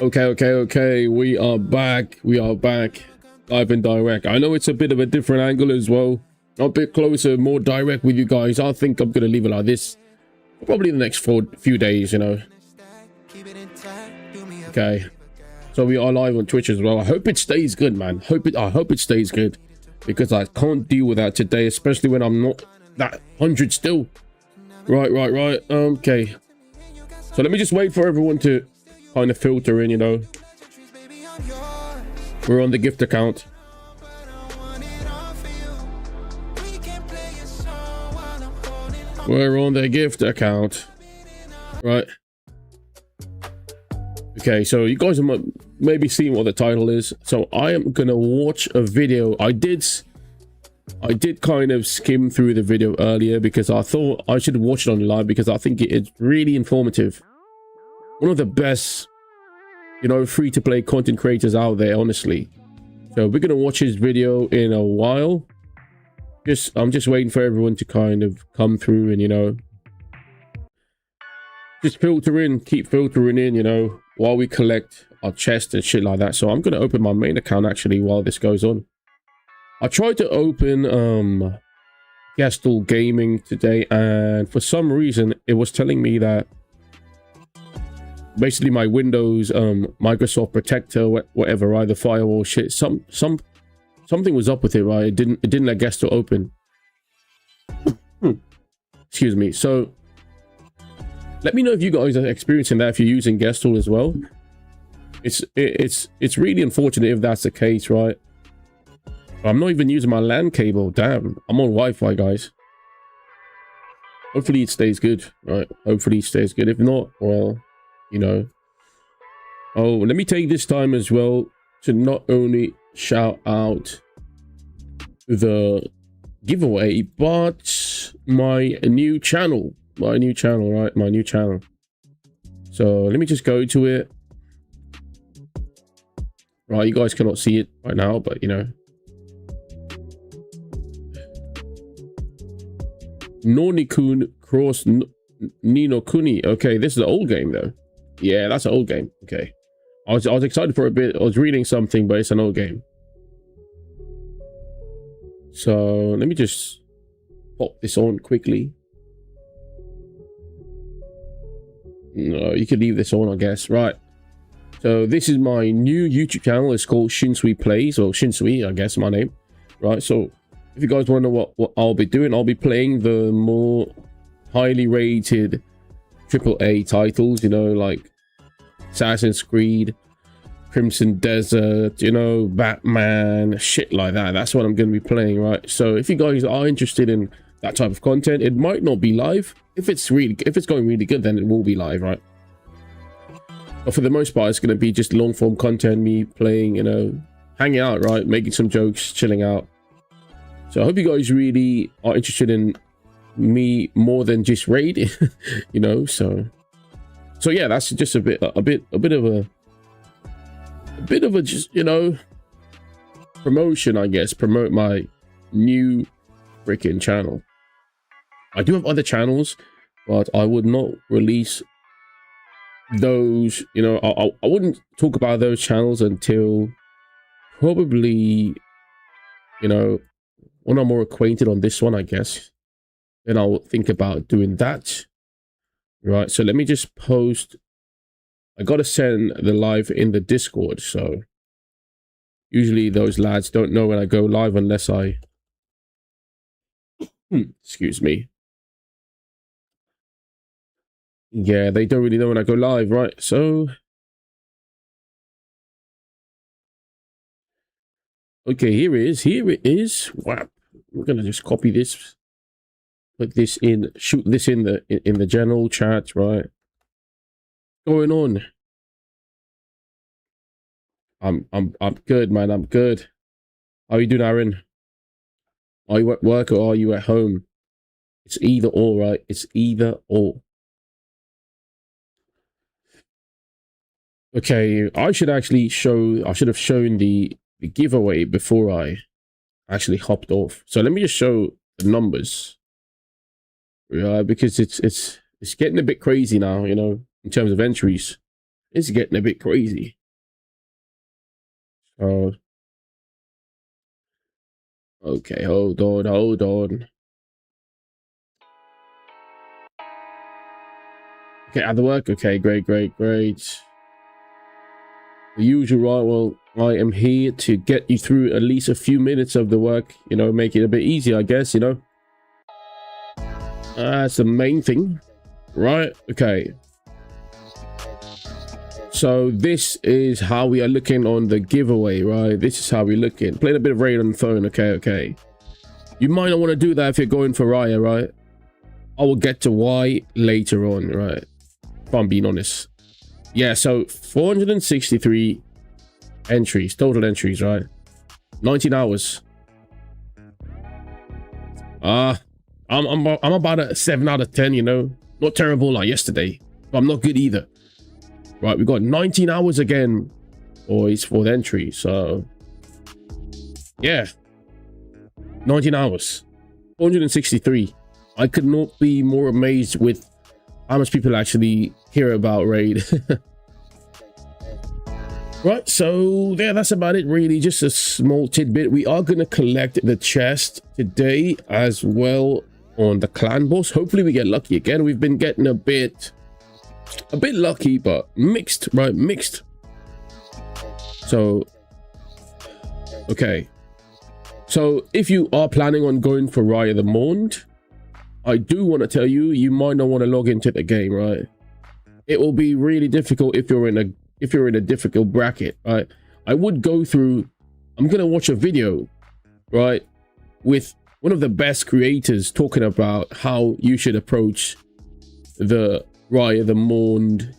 Okay. We are back. Live and direct. I know it's a bit of a different angle as well. A bit closer, more direct with you guys. I think I'm going to leave it like this. Probably the next few days, you know. Okay. So we are live on Twitch as well. I hope it stays good, man. I hope it stays good. Because I can't deal with that today, especially when I'm not that 100 still. Right. Okay. So let me just wait for everyone to kind of filter in, you know. We're on the gift account. We're on the gift account. Right. Okay, so you guys have maybe seen what the title is. So I am gonna watch a video. I did kind of skim through the video earlier because I thought I should watch it on live because I think it's really informative. One of the best, you know, free-to-play content creators out there, honestly. So we're gonna watch his video in a while. I'm just waiting for everyone to kind of come through and, you know, just keep filtering in, you know, while we collect our chest and shit like that. So I'm gonna open my main account actually while this goes on. I tried to open Gastel Gaming today, and for some reason it was telling me that basically my Windows Microsoft Protector, whatever, right, the firewall shit, something was up with it, right? It didn't let Gastel open. Excuse me. So let me know if you guys are experiencing that, if you're using Gastel as well. It's really unfortunate if that's the case, right? I'm not even using my LAN cable. Damn, I'm on Wi-Fi, guys. Hopefully it stays good, right? Hopefully it stays good. If not, well, you know. Oh, let me take this time as well to not only shout out the giveaway, but my new channel. Right? My new channel. So let me just go to it. Right, you guys cannot see it right now, but you know. Nornikun Cross Nino Kuni. Okay, this is an old game though. Yeah, that's an old game. Okay. I was excited for a bit. I was reading something, but it's an old game. So let me just pop this on quickly. No, you can leave this on, I guess. Right. So this is my new YouTube channel. It's called Shinsui Plays, or Shinsui, I guess, my name. Right. So if you guys want to know what I'll be doing, I'll be playing the more highly rated AAA titles, you know, like Assassin's Creed, Crimson Desert, you know, Batman, shit like that. That's what I'm going to be playing, right? So if you guys are interested in that type of content, it might not be live. If it's going really good, then it will be live, right? But for the most part, it's going to be just long form content, me playing, you know, hanging out, right? Making some jokes, chilling out. So I hope you guys really are interested in me more than just raid, you know. So yeah, that's just a bit of a just, you know, promotion, I guess. Promote my new freaking channel. I do have other channels, but I would not release those, you know. I wouldn't talk about those channels until probably, you know, when I'm more acquainted on this one, I guess. Then I'll think about doing that. Right, so let me just post. I gotta send the live in the Discord, so usually those lads don't know when I go live unless I excuse me. Yeah, they don't really know when I go live, right? So okay, here it is. Wow. We're gonna just copy this, put this in, shoot this in the general chat, right? What's going on? I'm good, man. I'm good. How are you doing, Aaron? Are you at work or are you at home? It's either or, right? It's either or. Okay, I should have shown the giveaway before I actually hopped off. So let me just show the numbers. Because it's getting a bit crazy now, you know, in terms of entries. It's getting a bit crazy. So, okay, hold on, hold on. Okay, at the work. Okay, great, great, great. The usual, right? Well, I am here to get you through at least a few minutes of the work, you know, make it a bit easier, I guess, you know. That's the main thing, right? Okay. So this is how we are looking on the giveaway, right? This is how we're looking. Playing a bit of Raid on the phone, okay, okay. You might not want to do that if you're going for Rhaia, right? I will get to why later on, right? If I'm being honest. Yeah, so 463 entries, total entries, right? 19 hours. I'm about a 7 out of 10, you know. Not terrible like yesterday, but I'm not good either. Right, we got 19 hours again, boys, for the entry. So yeah, 19 hours, 463. I could not be more amazed with how much people actually hear about Raid. Right, so yeah, that's about it really. Just a small tidbit. We are going to collect the chest today as well on the clan boss. Hopefully we get lucky again. We've been getting a bit lucky, but mixed, right? Mixed. So okay, so if you are planning on going for Rhaia the Mourned, I do want to tell you, you might not want to log into the game, right? It will be really difficult if you're in a difficult bracket, right? I would go through, I'm gonna watch a video, right, with one of the best creators talking about how you should approach the Rhaia the Mourned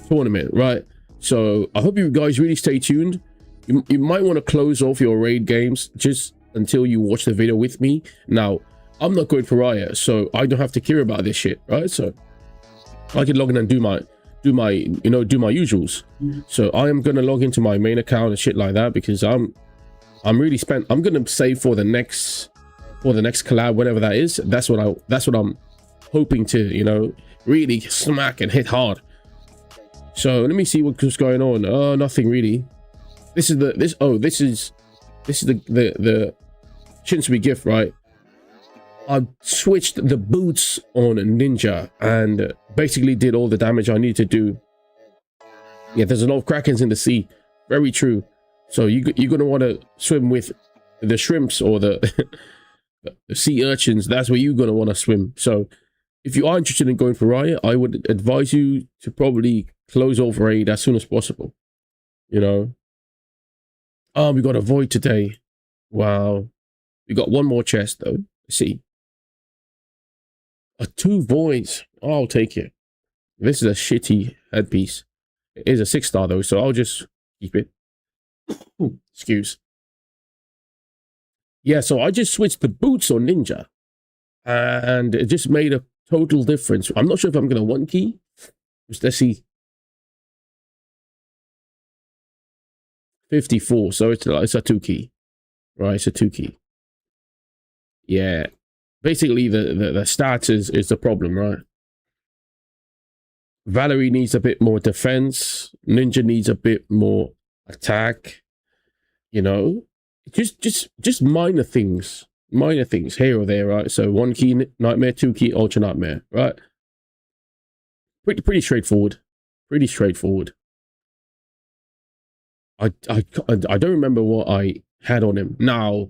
tournament, right? So I hope you guys really stay tuned. You might want to close off your Raid games just until you watch the video with me. Now, I'm not going for Rhaia, so I don't have to care about this shit, right? So I can log in and do my usuals. So I am gonna log into my main account and shit like that, because I'm really spent. I'm gonna save for the next collab, whenever that is. That's what I'm hoping to, you know, really smack and hit hard. So let me see what's going on. Oh, nothing really. This is the Shinsui gift, right? I switched the boots on Ninja and basically did all the damage I need to do. Yeah, there's a lot of krakens in the sea. Very true. So you're gonna want to swim with the shrimps or the sea urchins. That's where you're gonna want to swim. So if you are interested in going for Rhaia, I would advise you to probably close off Raid as soon as possible. You know. Oh, we got a void today. Wow. We got one more chest though. Let's see. 2 voids. Oh, I'll take it. This is a shitty headpiece. It is a 6-star though, so I'll just keep it. Excuse. Yeah, so I just switched the boots on Ninja, and it just made a total difference. I'm not sure if I'm gonna 1 key. Let's see. 54. So it's a 2 key. Right, it's a 2 key. Yeah. Basically the stats is the problem, right? Valerie needs a bit more defense. Ninja needs a bit more attack. You know, just minor things here or there, right? So 1 key nightmare, 2 key ultra nightmare, right? Pretty straightforward. Pretty straightforward. I don't remember what I had on him. Now,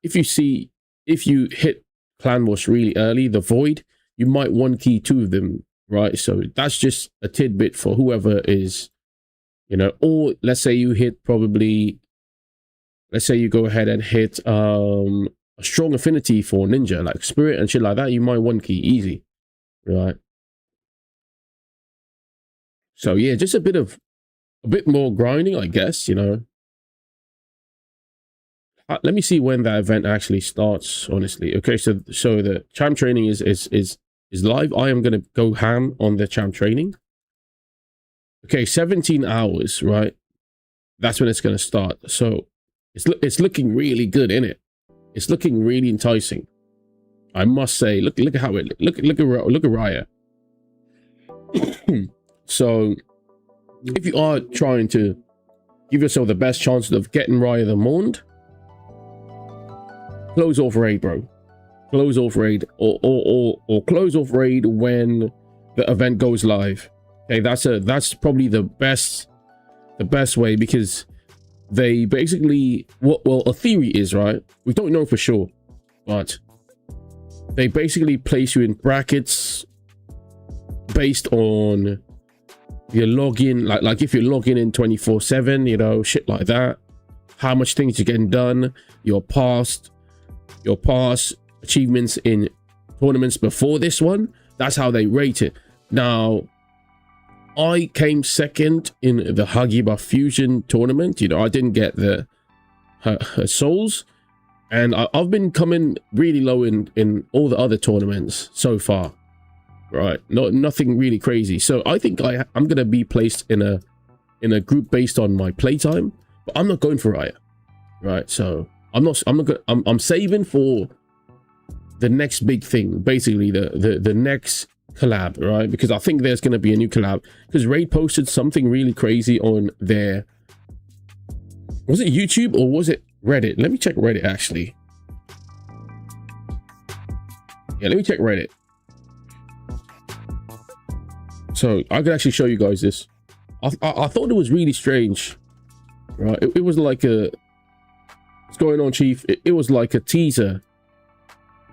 if you hit Clan Wash really early, the void, you might 1 key 2 of them, right? So that's just a tidbit for whoever is, you know. Or let's say you hit let's say you go ahead and hit a strong affinity for Ninja, like Spirit and shit like that, you might 1 key easy, right? So yeah, just a bit more grinding, I guess, you know. Let me see when that event actually starts, honestly. Okay, so the champ training is live. I am gonna go ham on the champ training. Okay, 17 hours, right? That's when it's gonna start. So it's looking really good, isn't it? It's looking really enticing, I must say. Look at how it look at Rhaia. So if you are trying to give yourself the best chance of getting Rhaia the Mond, close off raid, bro. Close off raid, or close off raid when the event goes live. Okay, that's probably the best way, because they basically, well, a theory is, right, we don't know for sure, but they basically place you in brackets based on your login, like if you're logging in 24/7, you know, shit like that, how much things you're getting done, your past achievements in tournaments before this one. That's how they rate it. Now, I came second in the Hagiba Fusion tournament. You know, I didn't get her souls, and I've been coming really low in all the other tournaments so far, right? Nothing really crazy. So I think I'm gonna be placed in a group based on my playtime, but I'm not going for Rhaia, right? So I'm saving for the next big thing, basically the next collab, right? Because I think there's going to be a new collab, because Raid posted something really crazy on their, was it YouTube or was it Reddit? Let me check Reddit, actually. Yeah, let me check Reddit. So I could actually show you guys this. I thought it was really strange, right? It was like a, what's going on, Chief? It was like a teaser,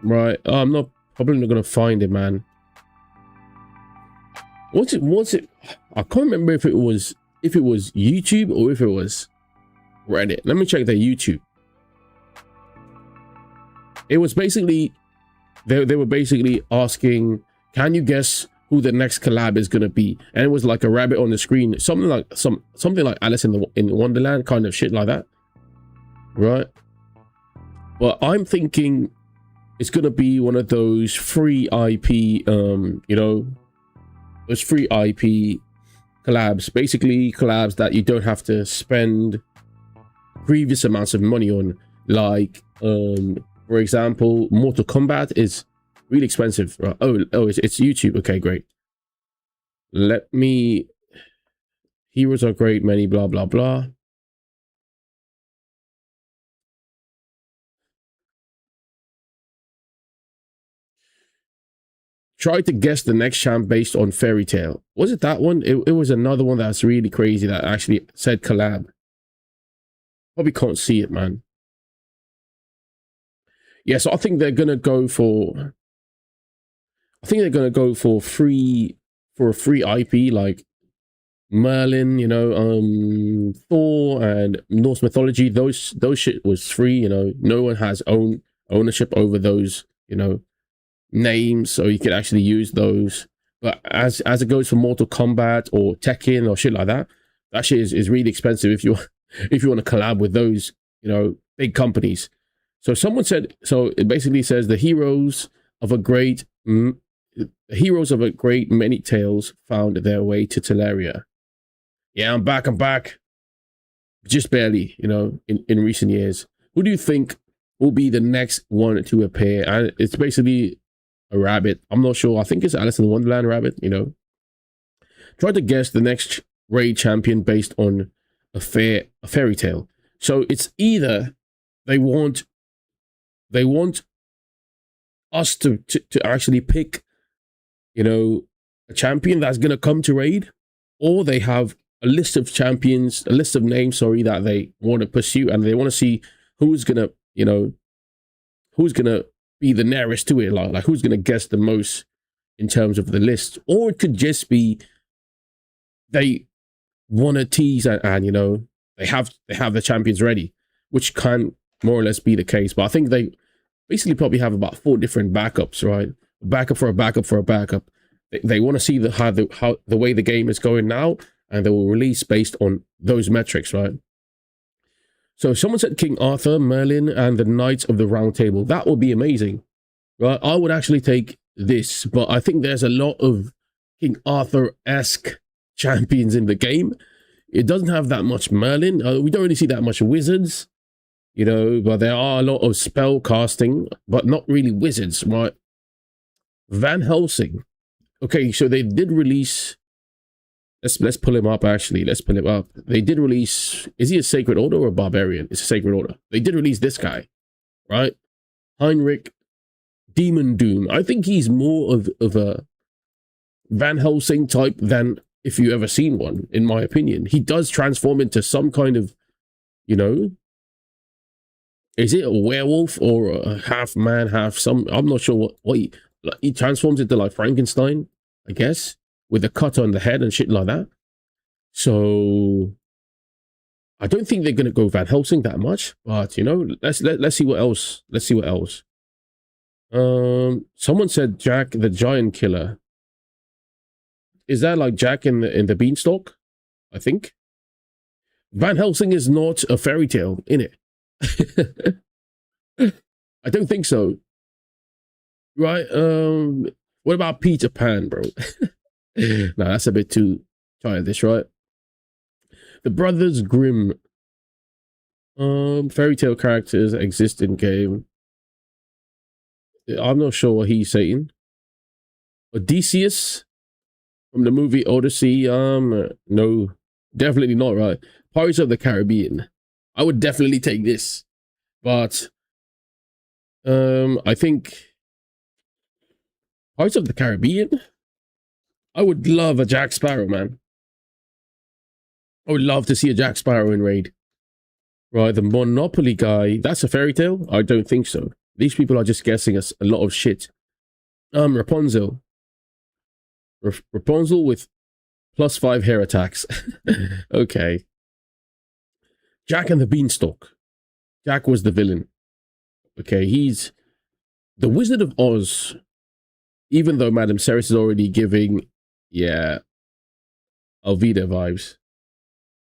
right? I'm probably not gonna find it, man. Was it? I can't remember if it was YouTube or if it was Reddit. Let me check their YouTube. It was basically, they were basically asking, can you guess who the next collab is gonna be? And it was like a rabbit on the screen, something like Alice in Wonderland kind of shit like that, right? But I'm thinking it's gonna be one of those free IP, you know, those free IP collabs, basically collabs that you don't have to spend previous amounts of money on. Like, for example, Mortal Kombat is really expensive, right? Oh, it's YouTube. Okay, great. Let me. Heroes are great, many blah blah blah. Try to guess the next champ based on Fairy Tail. Was it that one? It was another one that's really crazy that actually said collab. Probably can't see it, man. Yeah, so I think they're gonna go for, I think they're gonna go for a free IP, like Merlin, you know, Thor and Norse mythology. Those shit was free, you know. No one has ownership over those, you know, names, so you could actually use those. But as it goes for Mortal Kombat or Tekken or shit like that, that shit is really expensive if you want to collab with those, you know, big companies. So someone said, so it basically says the heroes of a great many tales found their way to Teleria. Yeah, I'm back. Just barely, you know, in recent years. Who do you think will be the next one to appear? And it's basically a rabbit. I'm not sure. I think it's Alice in Wonderland rabbit, you know. Try to guess the next raid champion based on a fairy tale. So it's either they want us to actually pick, you know, a champion that's gonna come to raid, or they have a list of champions, a list of names, sorry, that they want to pursue, and they want to see who's gonna, you know, who's gonna be the nearest to it, like who's gonna guess the most in terms of the list. Or it could just be they want to tease and you know, they have the champions ready, which can more or less be the case. But I think they basically probably have about 4 different backups, right? A backup for a backup for a backup. They want to see how the way the game is going now, and they will release based on those metrics, right? So someone said King Arthur, Merlin, and the Knights of the Round Table. That would be amazing, right? I would actually take this, but I think there's a lot of King Arthur-esque champions in the game. It doesn't have that much Merlin. We don't really see that much wizards, you know, but there are a lot of spell casting, but not really wizards, right? Van Helsing. Okay, so they did release Let's pull him up. Actually, let's pull him up. They did release. Is he a Sacred Order or a Barbarian? It's a Sacred Order. They did release this guy, right? Heinrich Demon Doom. I think he's more of a Van Helsing type than if you ever seen one. In my opinion, he does transform into some kind of, you know, is it a werewolf or a half man, half some? I'm not sure what he transforms into, like Frankenstein, I guess, with a cut on the head and shit like that. So I don't think they're gonna go Van Helsing that much, but you know, let's see what else. Let's see what else. Someone said Jack the Giant Killer. Is that like Jack in the Beanstalk? I think Van Helsing is not a fairy tale, in it. I don't think so. Right? What about Peter Pan, bro? No, that's a bit too childish, right? The Brothers Grimm. Fairy tale characters exist in game. I'm not sure what he's saying. Odysseus from the movie Odyssey. No, definitely not, right? Pirates of the Caribbean. I would definitely take this, but I think Pirates of the Caribbean. I would love a Jack Sparrow, man. I would love to see a Jack Sparrow in Raid. Right, the Monopoly guy. That's a fairy tale? I don't think so. These people are just guessing us a lot of shit. Rapunzel. Rapunzel with +5 hair attacks. Okay. Jack and the Beanstalk. Jack was the villain. Okay, he's the Wizard of Oz. Even though Madame Ceres is already giving, yeah, Alvida vibes.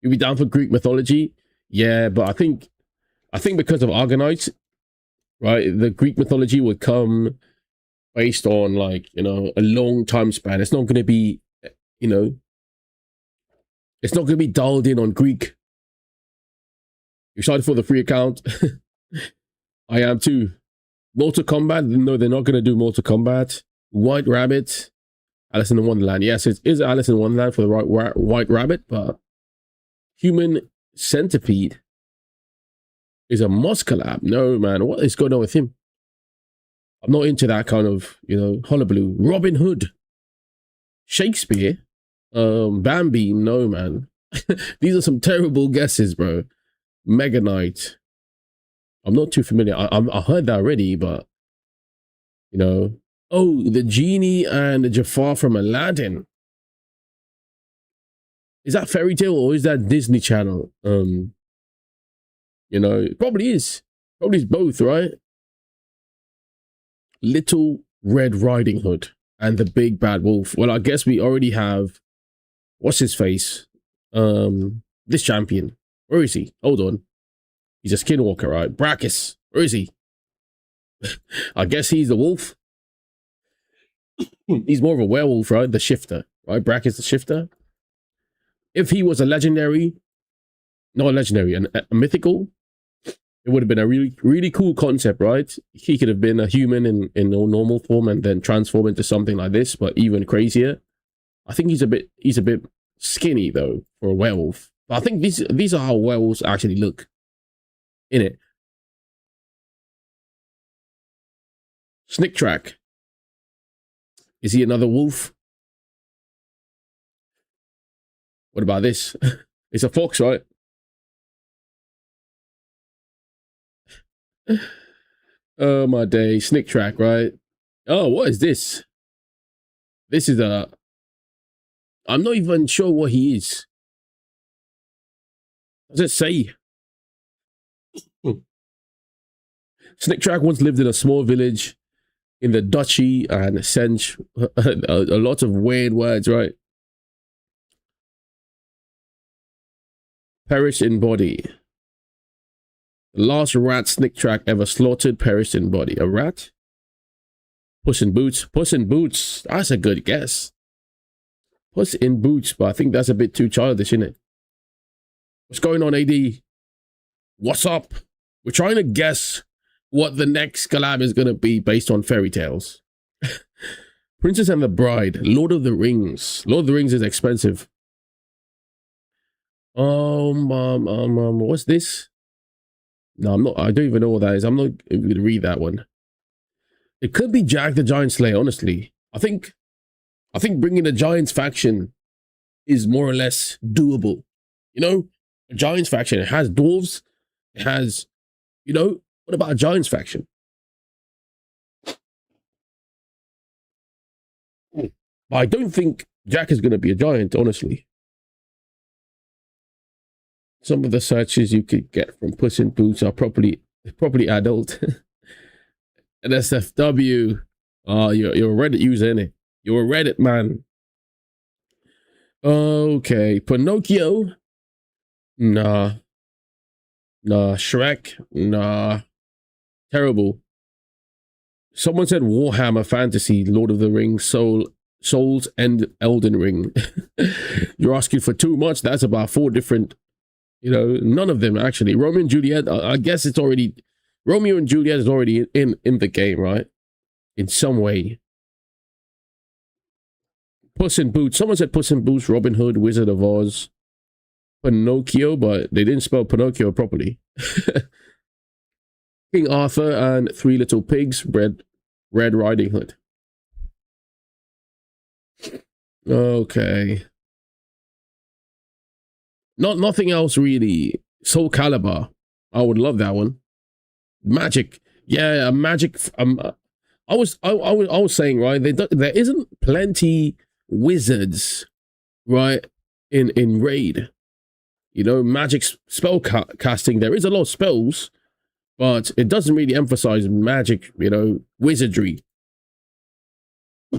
You'll be down for Greek mythology? Yeah, but I think because of Argonauts, right, the Greek mythology would come based on, like, you know, a long time span. It's not going to be, you know, it's not going to be dialed in on Greek. You excited for the free account? I am too. Mortal Kombat? No, they're not going to do Mortal Kombat. White Rabbit. Alice in Wonderland. Yes, it is Alice in Wonderland for the right White Rabbit, but Human Centipede is a Moss collab. No, man. What is going on with him? I'm not into that kind of, you know, hullabaloo. Robin Hood. Shakespeare. Bambi. No, man. These are some terrible guesses, bro. Mega Knight. I'm not too familiar. I heard that already, but, you know. Oh, the Genie and Jafar from Aladdin. Is that fairy tale or is that Disney Channel? You know, it probably is. Probably is both, right? Little Red Riding Hood and the Big Bad Wolf. Well, I guess we already have, what's his face? This champion. Where is he? Hold on. He's a skinwalker, right? Brachus. Where is he? I guess he's the wolf. He's more of a werewolf, right? The shifter, right? Brachus the shifter. If he was a legendary, not a legendary, a mythical, it would have been a really, really cool concept, right? He could have been a human in normal form and then transform into something like this, but even crazier. I think he's a bit skinny though for a werewolf. But I think these are how werewolves actually look. In it. Snick Track. Is he another wolf? What about this? It's a fox, right? Oh my day. Snick Track, right? Oh, what is this? This is a... I'm not even sure what he is. What does it say? Snick Track once lived in a small village in the Duchy and Sench. A lot of weird words, right? Perished in body. The last rat Snick Track ever slaughtered perished in body. A rat? Puss in Boots. Puss in Boots. That's a good guess. Puss in Boots, but I think that's a bit too childish, isn't it? What's going on, AD? What's up? We're trying to guess what the next collab is going to be based on fairy tales. Princess and the Bride. Lord of the Rings. Lord of the Rings is expensive. What's this? No, I'm not. I don't even know what that is. I'm not going to read that one. It could be Jack the Giant Slayer. Honestly, I think bringing the Giants faction is more or less doable. You know, a Giants faction. It has dwarves. It has, you know, what about a Giants faction? But I don't think Jack is going to be a giant, honestly. Some of the searches you could get from Puss in Boots are properly adult. And SFW. Oh, you're a Reddit user, innit? You're a Reddit man. Okay, Pinocchio. Nah. Nah. Shrek. Nah. Terrible. Someone said Warhammer Fantasy, Lord of the Rings, Souls, and Elden Ring. You're asking for too much. That's about 4 different, none of them actually. Romeo and Juliet, I guess it's already, Romeo and Juliet is already in the game, right? In some way. Puss in Boots. Someone said Puss in Boots, Robin Hood, Wizard of Oz, Pinocchio, but they didn't spell Pinocchio properly. King Arthur and Three Little Pigs, Red Riding Hood. Okay. Nothing else really. Soul Calibur. I would love that one. Magic. Yeah, magic. I was saying, right, there isn't plenty wizards, right, in Raid. Magic spell casting. There is a lot of spells, but it doesn't really emphasize magic, wizardry.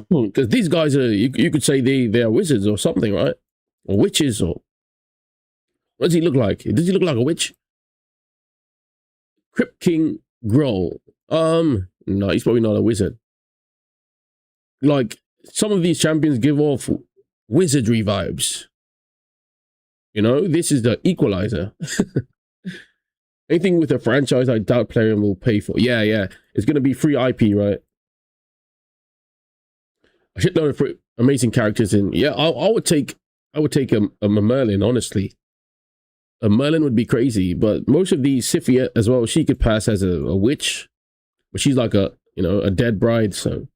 Because these guys are, you could say they are wizards or something, right? Or witches, or what does he look like? Does he look like a witch? Crypt King Groll. No, he's probably not a wizard. Like, some of these champions give off wizardry vibes. This is the equalizer. Anything with a franchise I doubt player will pay for. Yeah. It's going to be free IP, right? I should know for amazing characters in. Yeah, I would take a Merlin, honestly. A Merlin would be crazy, but most of these, Sifia as well, she could pass as a witch, but she's like a dead bride, so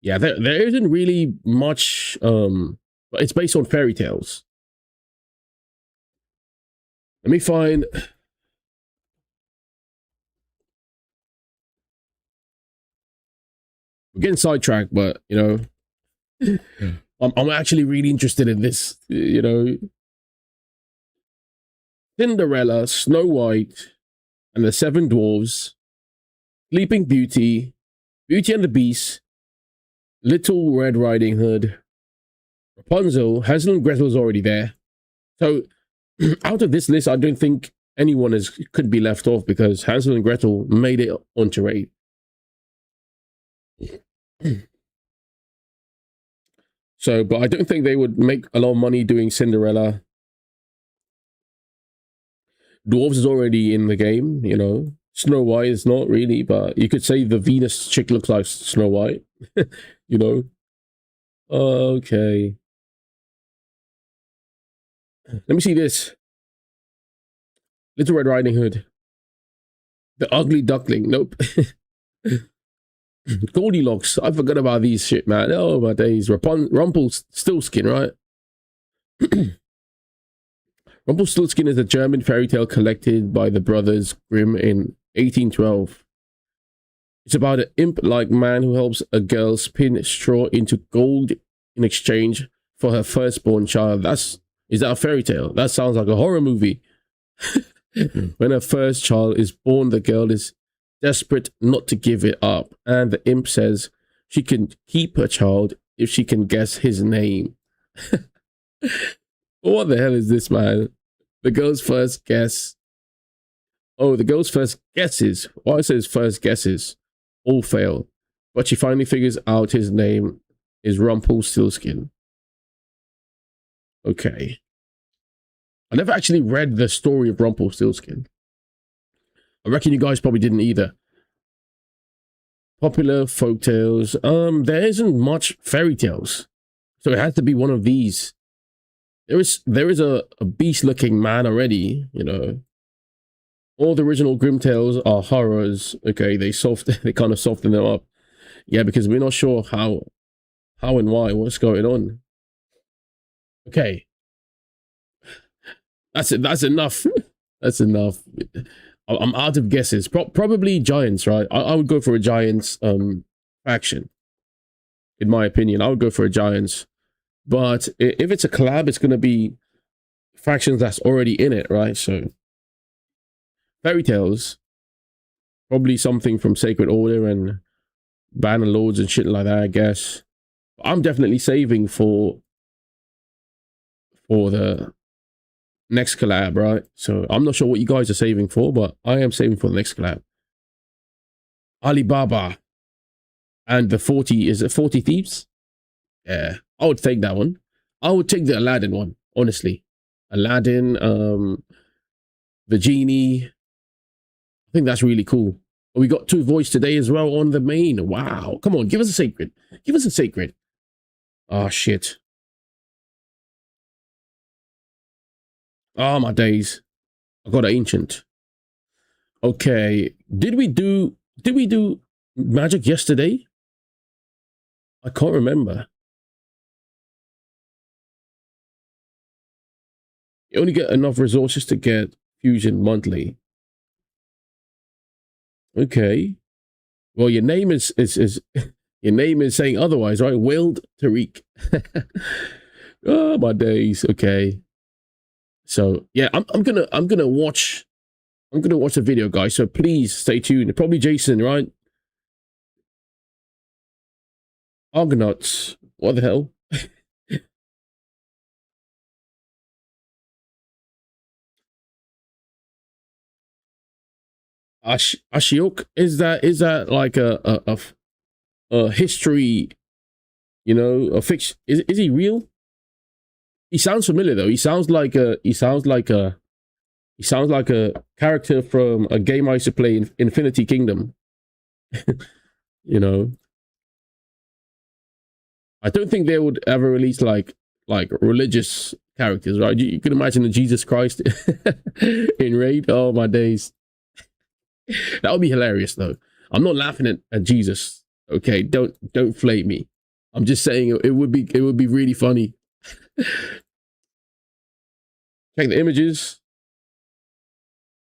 yeah, there isn't really much, but it's based on fairy tales. Let me find. We're getting sidetracked, but I'm actually really interested in this. Cinderella, Snow White, and the Seven Dwarves, Sleeping Beauty, Beauty and the Beast, Little Red Riding Hood, Rapunzel, Hansel and Gretel's already there. So out of this list, I don't think anyone could be left off because Hansel and Gretel made it onto Raid. So, but I don't think they would make a lot of money doing Cinderella. Dwarves is already in the game, Snow White is not really, but you could say the Venus chick looks like Snow White, Okay. Let me see this. Little Red Riding Hood. The Ugly Duckling. Nope. Goldilocks. I forgot about these shit, man. Oh, my days. Rumpelstiltskin, right? Rumpelstiltskin is a German fairy tale collected by the brothers Grimm in 1812. It's about an imp-like man who helps a girl spin straw into gold in exchange for her firstborn child. Is that a fairy tale? That sounds like a horror movie. When her first child is born, the girl is desperate not to give it up, and the imp says she can keep her child if she can guess his name. What the hell is this, man? The girl's first guess. Oh, the girl's first guesses. Why it says first guesses all fail, but she finally figures out his name is Rumpelstiltskin. Okay. I never actually read the story of Rumpelstiltskin. I reckon you guys probably didn't either. Popular folktales. There isn't much fairy tales, so it has to be one of these. there is a beast looking man already, you know. All the original Grim Tales are horrors. Okay, they kind of soften them up. Yeah, because we're not sure how and why, what's going on. Okay, that's it. That's enough. That's enough. I'm out of guesses. Probably giants, right? I would go for a giants faction. In my opinion, I would go for a giants. But if it's a collab, it's going to be factions that's already in it, right? So fairy tales, probably something from Sacred Order and Banner Lords and shit like that, I guess. I'm definitely saving for the next collab, right? So I'm not sure what you guys are saving for, but I am saving for the next collab. Alibaba and the 40, is it 40 Thieves? Yeah, I would take that one. I would take the Aladdin one, honestly. Aladdin, the Genie. I think that's really cool. We got 2 voice today as well on the main. Wow. Come on, give us a sacred. Give us a sacred. Oh, shit. Oh, my days. I got an ancient. Okay. Did we do magic yesterday? I can't remember. You only get enough resources to get fusion monthly. Okay. Well, your name is your name is saying otherwise, right? Wild Tariq. Oh, my days. Okay. So yeah, I'm gonna watch the video, guys. So please stay tuned. Probably Jason, right? Argonauts. What the hell? Ashiok, is that like a history? You know, a fiction. Is he real? He sounds familiar though. He sounds like a character from a game I used to play in Infinity Kingdom. You know, I don't think they would ever release like religious characters, right? You could imagine a Jesus Christ in Raid. Oh my days, that would be hilarious though. I'm not laughing at Jesus. Okay, don't flame me. I'm just saying it would be really funny. Check the images.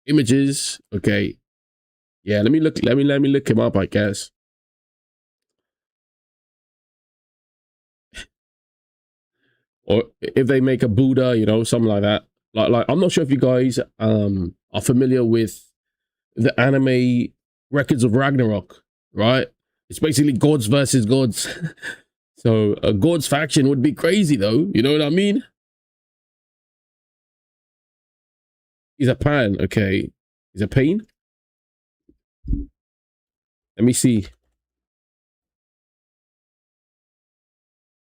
Images. Okay. Yeah, let me look. Let me look him up, I guess. Or if they make a Buddha, you know, something like that. Like I'm not sure if you guys are familiar with the anime Records of Ragnarok, right? It's basically gods versus gods. So a gods faction would be crazy though. You know what I mean? He's a pan, okay. He's a pain. Let me see.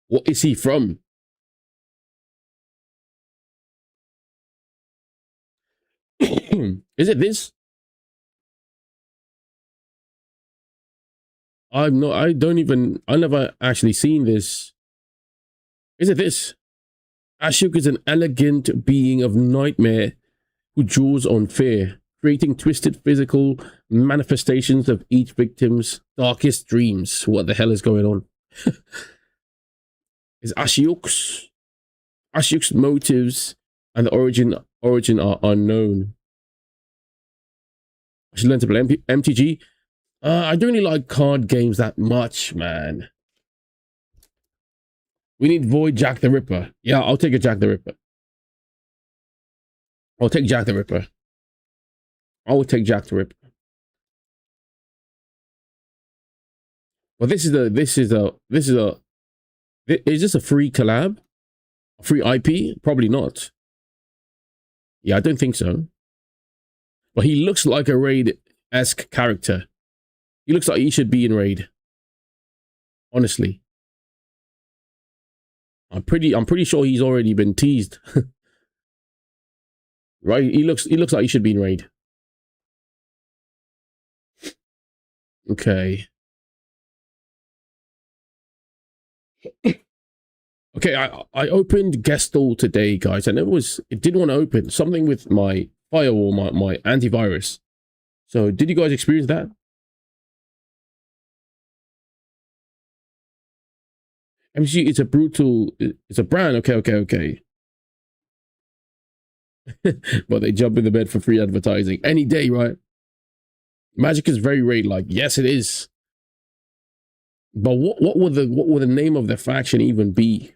What is he from? Is it this? I never actually seen this. Is it this? Ashuk is an elegant being of nightmare who draws on fear, creating twisted physical manifestations of each victim's darkest dreams. What the hell is going on? Is Ashiuk's motives and the origin are unknown. I should learn to play MTG. I don't really like card games that much, man. We need Void Jack the Ripper. Yeah, I'll take a Jack the Ripper. I'll take Jack the Ripper. I will take Jack the Ripper. Well, this is this a free collab? A free IP? Probably not. Yeah, I don't think so. But he looks like a Raid-esque character. He looks like he should be in Raid. Honestly. I'm pretty sure he's already been teased. Right? He looks like he should be in Raid. Okay. Okay, I opened Gestal today, guys, and it didn't want to open something with my firewall, my antivirus. So did you guys experience that? MG, it's a brutal, it's a brand. Okay. But they jump in the bed for free advertising any day, right? Magic is very rare. Like, yes, it is. But what would the name of the faction even be?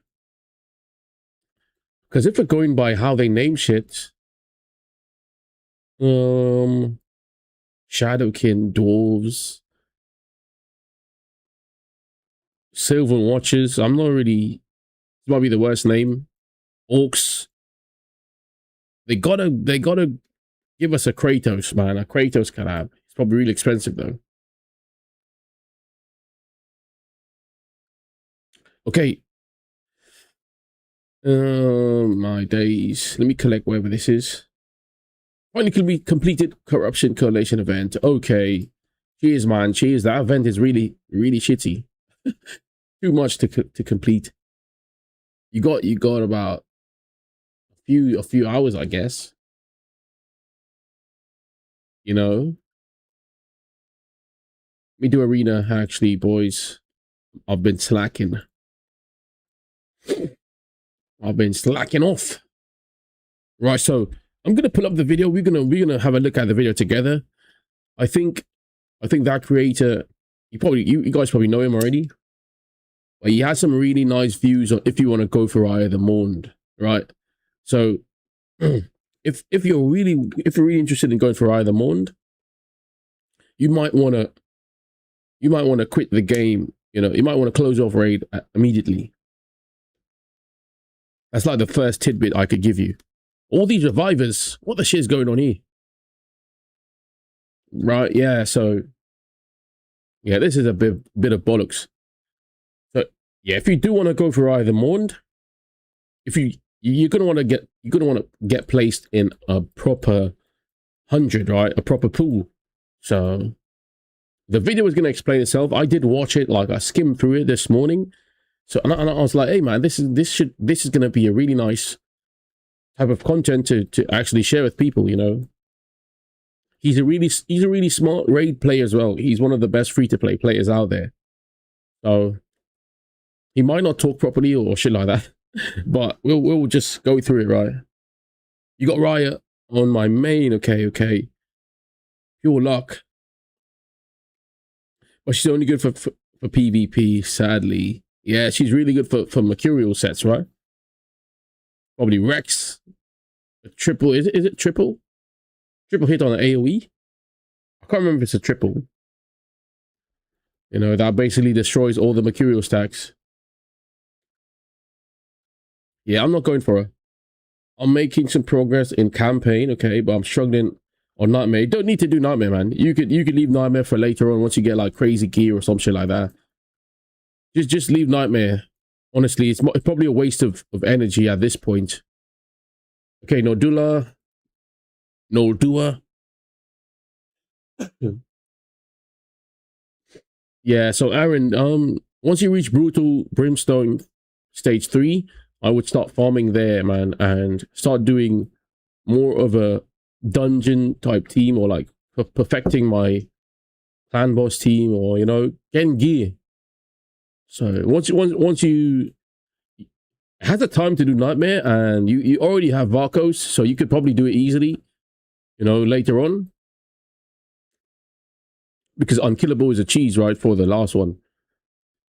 Because if we're going by how they name shit, Shadowkin, Dwarves, Sylvan Watchers. I'm not really. This might be the worst name. Orcs. They gotta give us a Kratos, man. A Kratos collab. It's probably really expensive though. Okay. My days. Let me collect wherever this is. Finally completed corruption coalition event. Okay. Cheers, man. Cheers. That event is really shitty. Too much to complete. You got about a few hours, I guess. You know. Let me do arena actually, boys. I've been slacking. I've been slacking off. Right, so I'm gonna pull up the video. We're gonna have a look at the video together. I think that creator, you guys probably know him already. But he has some really nice views on if you want to go for Rhaia the Mourned, right? So if you're really interested in going for Rhaia the Mourned, you might want to quit the game. You know, you might want to close off raid immediately. That's like the first tidbit I could give you. All these revivers, what the shit is going on here? Right, yeah, so yeah, this is a bit of bollocks. So yeah, if you do want to go for Rhaia the Mourned, if you're gonna want to get placed in a proper 100, right? A proper pool. So the video is gonna explain itself. I did watch it, like I skimmed through it this morning. So and I was like, hey man, this is gonna be a really nice type of content to actually share with people, you know. He's a really smart raid player as well. He's one of the best free-to-play players out there. So he might not talk properly or shit like that, but we'll just go through it, right? You got Rhaia on my main, okay. Pure luck. But she's only good for PvP, sadly. Yeah, she's really good for mercurial sets, right? Probably Rex. A triple, is it triple? Triple hit on an AoE? I can't remember if it's a triple. You know, that basically destroys all the mercurial stacks. Yeah, I'm not going for her. I'm making some progress in campaign, okay, but I'm struggling on Nightmare. You don't need to do Nightmare, man. You could leave Nightmare for later on once you get like crazy gear or some shit like that. Just leave Nightmare. Honestly, it's probably a waste of energy at this point. Okay, Nordua. Yeah, so Aaron, once you reach Brutal Brimstone stage 3, I would start farming there, man, and start doing more of a dungeon type team, or like perfecting my clan boss team, or you know, getting gear. So once you have the time to do Nightmare, and you already have Varkos, so you could probably do it easily, you know, later on. Because Unkillable is a cheese, right, for the last one.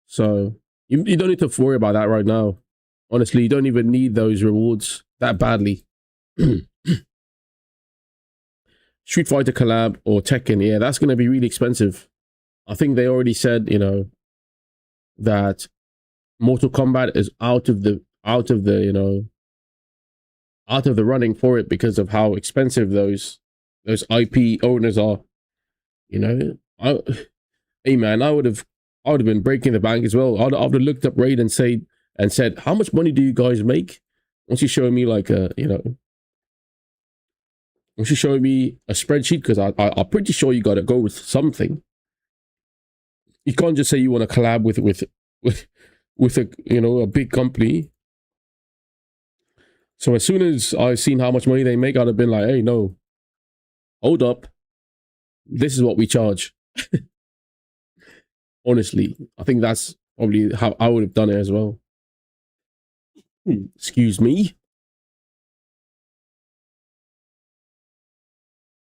So you don't need to worry about that right now. Honestly, you don't even need those rewards that badly. Street Fighter collab or Tekken, yeah, that's going to be really expensive. I think they already said, you know, that Mortal Kombat is out of the you know, out of the running for it because of how expensive those IP owners are. You know, hey man, I would have been breaking the bank as well. I'd have looked up Raid and said, how much money do you guys make? Once you show me like a, you know, once you show me a spreadsheet, because I'm pretty sure you got to go with something. You can't just say you want to collab with a, you know, a big company So as soon as I seen how much money they make, I'd have been like, hey, no, hold up. This is what we charge. Honestly, I think that's probably how I would have done it as well. Excuse me.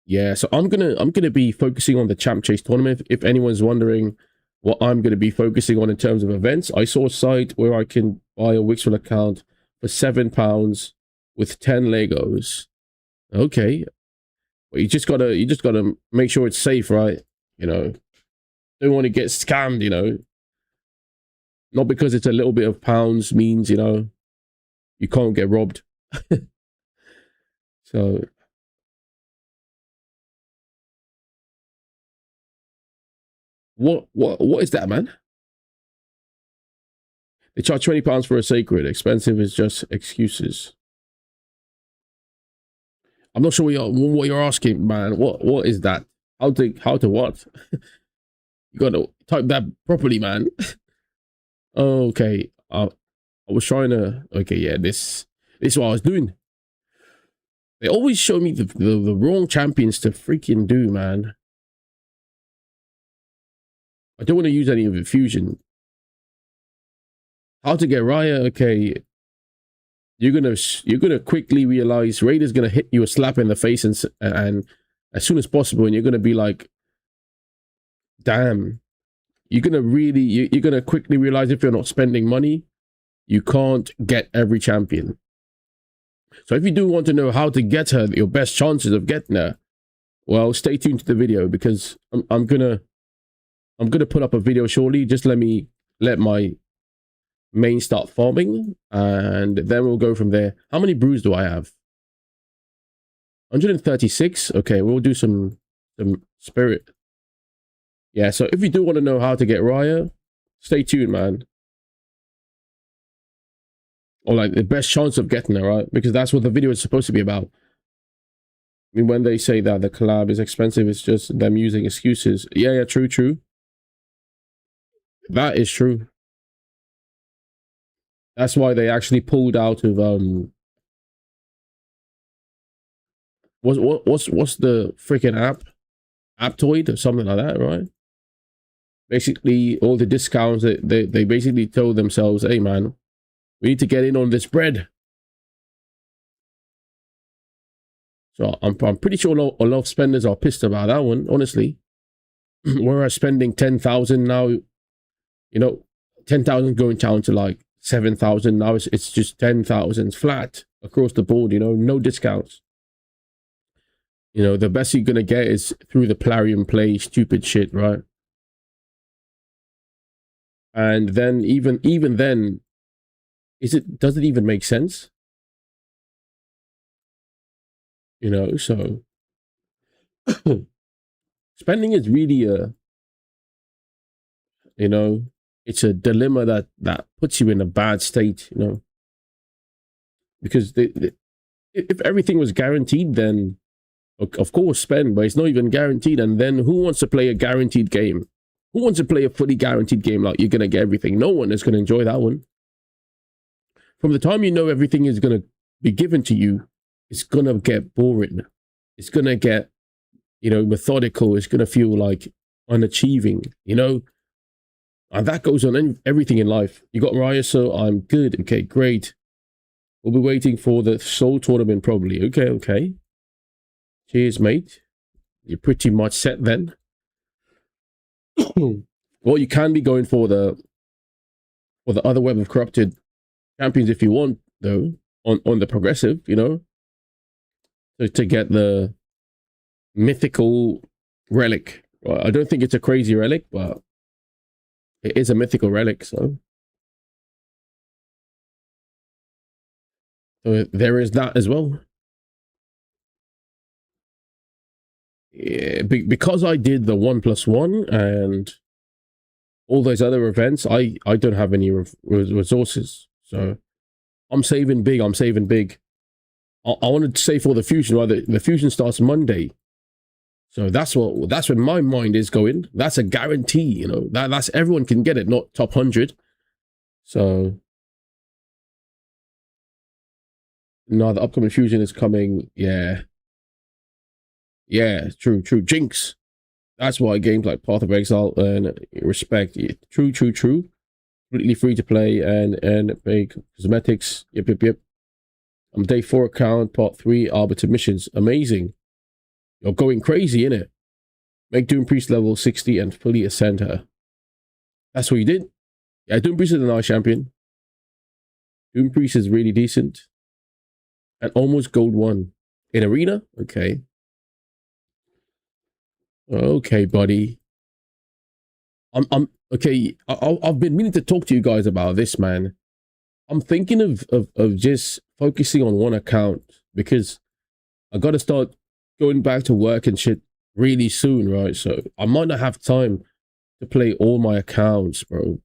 Yeah, so I'm gonna be focusing on the Champ Chase tournament. If anyone's wondering what I'm gonna be focusing on in terms of events, I saw a site where I can buy a Wixful account for £7 with 10 Legos. Okay, but you just gotta make sure it's safe, right? You know, don't want to get scammed. Not because it's a little bit of pounds means you can't get robbed. So what is that, man? They charge £20 for a sacred. Expensive is just excuses. I'm not sure what you're asking, man. What is that? How to what? You gotta type that properly, man. Okay. I was trying to. Okay, yeah. This is what I was doing. They always show me the wrong champions to freaking do, man. I don't want to use any of infusion. How to get Rhaia? Okay, you're gonna quickly realize Raider's gonna hit you a slap in the face and as soon as possible, and you're gonna be like, damn. You're gonna quickly realize if you're not spending money, you can't get every champion. So if you do want to know how to get her, your best chances of getting her, well, stay tuned to the video because I'm gonna put up a video shortly. Just let my main start farming, and then we'll go from there. How many brews do I have? 136. Okay, we'll do some spirit. Yeah, so if you do want to know how to get Rhaia, stay tuned, man. Or like the best chance of getting her, right? Because that's what the video is supposed to be about. I mean, when they say that the collab is expensive, it's just them using excuses. Yeah, true. That is true. That's why they actually pulled out of what's the freaking app? Aptoid or something like that, right? Basically, all the discounts they basically told themselves, hey man, we need to get in on this bread. So I'm pretty sure a lot of spenders are pissed about that one, honestly. Whereas spending 10,000 now, 10,000 going down to like 7,000 now. It's just 10,000 flat across the board. No discounts. The best you're gonna get is through the Plarium Play stupid shit, right? And then even then, does it even make sense? So spending is really it's a dilemma that puts you in a bad state, because if everything was guaranteed, then of course spend, but it's not even guaranteed. And then who wants to play a guaranteed game? Who wants to play a fully guaranteed game like you're gonna get everything? No one is gonna enjoy that one. From the time everything is gonna be given to you, it's gonna get boring. It's gonna get methodical. It's gonna feel like unachieving, and that goes on everything in life. You got Rhaia, so I'm good. Okay, great. We'll be waiting for the Soul Tournament probably. Okay. Cheers, mate. You're pretty much set then. Well, you can be going for the other Web of Corrupted champions if you want, though, on the progressive, to get the mythical relic. Well, I don't think it's a crazy relic, but it is a mythical relic, so there is that as well. Yeah, because I did the 1+1 and all those other events, I don't have any resources, so I'm saving big. I wanted to save for the fusion. Right? The fusion starts Monday, so that's where my mind is going. That's a guarantee, that's everyone can get it, not top 100. So No, the upcoming fusion is coming. Yeah. Yeah, true. Jinx. That's why games like Path of Exile and Respect. True. Completely free to play and pay cosmetics. Yep. I'm day 4 account, part 3, Arbiter missions. Amazing. You're going crazy, innit? Make Doom Priest level 60 and fully ascend her. That's what you did? Yeah, Doom Priest is a nice champion. Doom Priest is really decent. And almost gold 1. In arena? Okay. Okay, buddy. I'm okay. I've been meaning to talk to you guys about this, man. I'm thinking of just focusing on one account because I got to start going back to work and shit really soon, right? So I might not have time to play all my accounts, bro.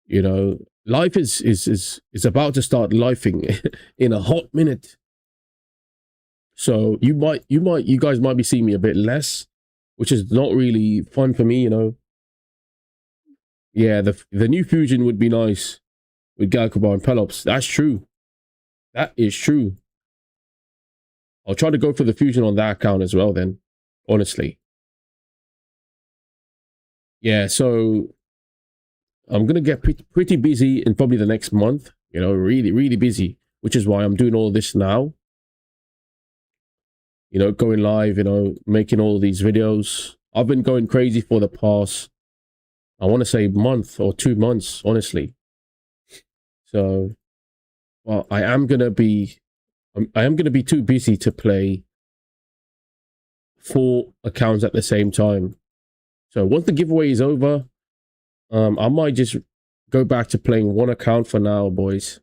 You know, life is about to start lifing in a hot minute. So you guys might be seeing me a bit less, which is not really fun for me, you know. Yeah, the new fusion would be nice with Galkabar and Pelops. That's true. That is true. I'll try to go for the fusion on that account as well then, honestly. Yeah, so I'm going to get pretty busy in probably the next month, you know, really busy, which is why I'm doing all this now. You know, going live, you know, making all these videos. I've been going crazy for the past, I want to say month or 2 months, honestly. So, well, I am going to be too busy to play 4 accounts at the same time. So once the giveaway is over, I might just go back to playing 1 account for now, boys.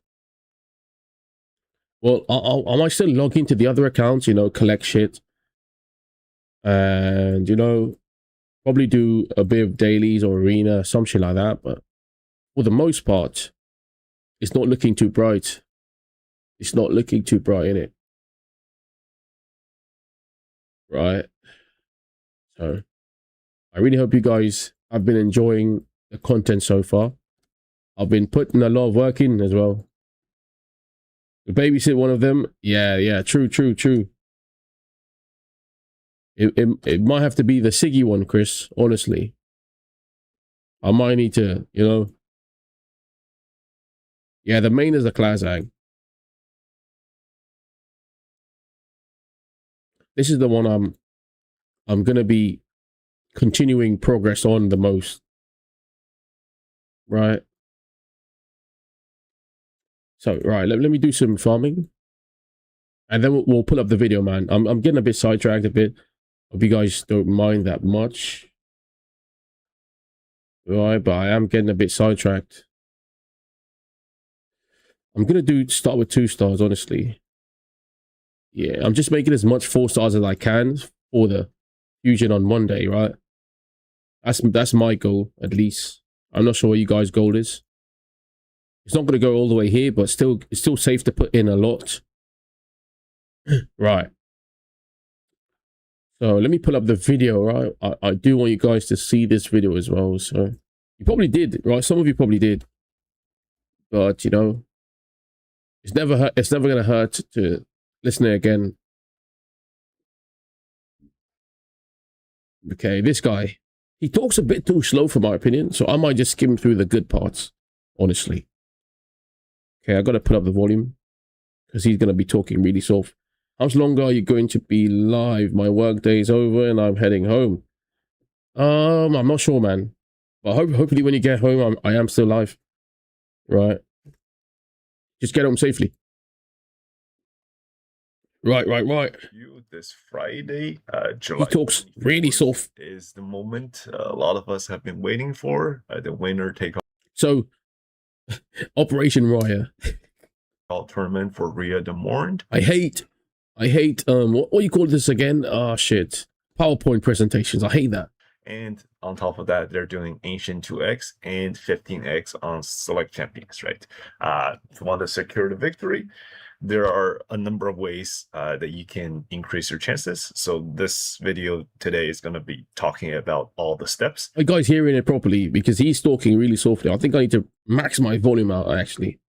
Well, I might still log into the other accounts, you know, collect shit. And, you know, probably do a bit of dailies or arena, some shit like that. But for the most part, it's not looking too bright. It's not looking too bright, innit? Right? So, I really hope you guys have been enjoying the content so far. I've been putting a lot of work in as well. The babysit one of them. Yeah, true. It might have to be the Siggy one, Chris, honestly. I might need to, you know. Yeah, the main is the class ag. This is the one I'm gonna be continuing progress on the most. Right. So let me do some farming. And then we'll pull up the video, man. I'm getting a bit sidetracked a bit. Hope you guys don't mind that much. Right, but I am getting a bit sidetracked. I'm gonna start with 2 stars, honestly. Yeah, I'm just making as much 4 stars as I can for the fusion on Monday, right? That's my goal, at least. I'm not sure what you guys' goal is. It's not gonna go all the way here, but it's still safe to put in a lot. Right. So let me pull up the video, right? I do want you guys to see this video as well. So you probably did, right? Some of you probably did. But, you know, it's never going to hurt to listen again. Okay, this guy, he talks a bit too slow for my opinion. So I might just skim through the good parts, honestly. Okay, I got to put up the volume because he's going to be talking really soft. How much longer are you going to be live? My work day is over and I'm heading home. I'm not sure, man. But hopefully when you get home, I am still live. Right. Just get home safely. Right. This Friday, July. He talks really soft. Is the moment a lot of us have been waiting for. The winner take all. So, Operation Rhaia. All tournament for Rhaia the Morn. I hate what do you call this again? Oh shit. PowerPoint presentations. I hate that. And on top of that, they're doing Ancient 2x and 15x on select champions, right? If you want to secure the victory, there are a number of ways that you can increase your chances. So this video today is going to be talking about all the steps. You guys hearing it properly because he's talking really softly. I think I need to max my volume out, actually.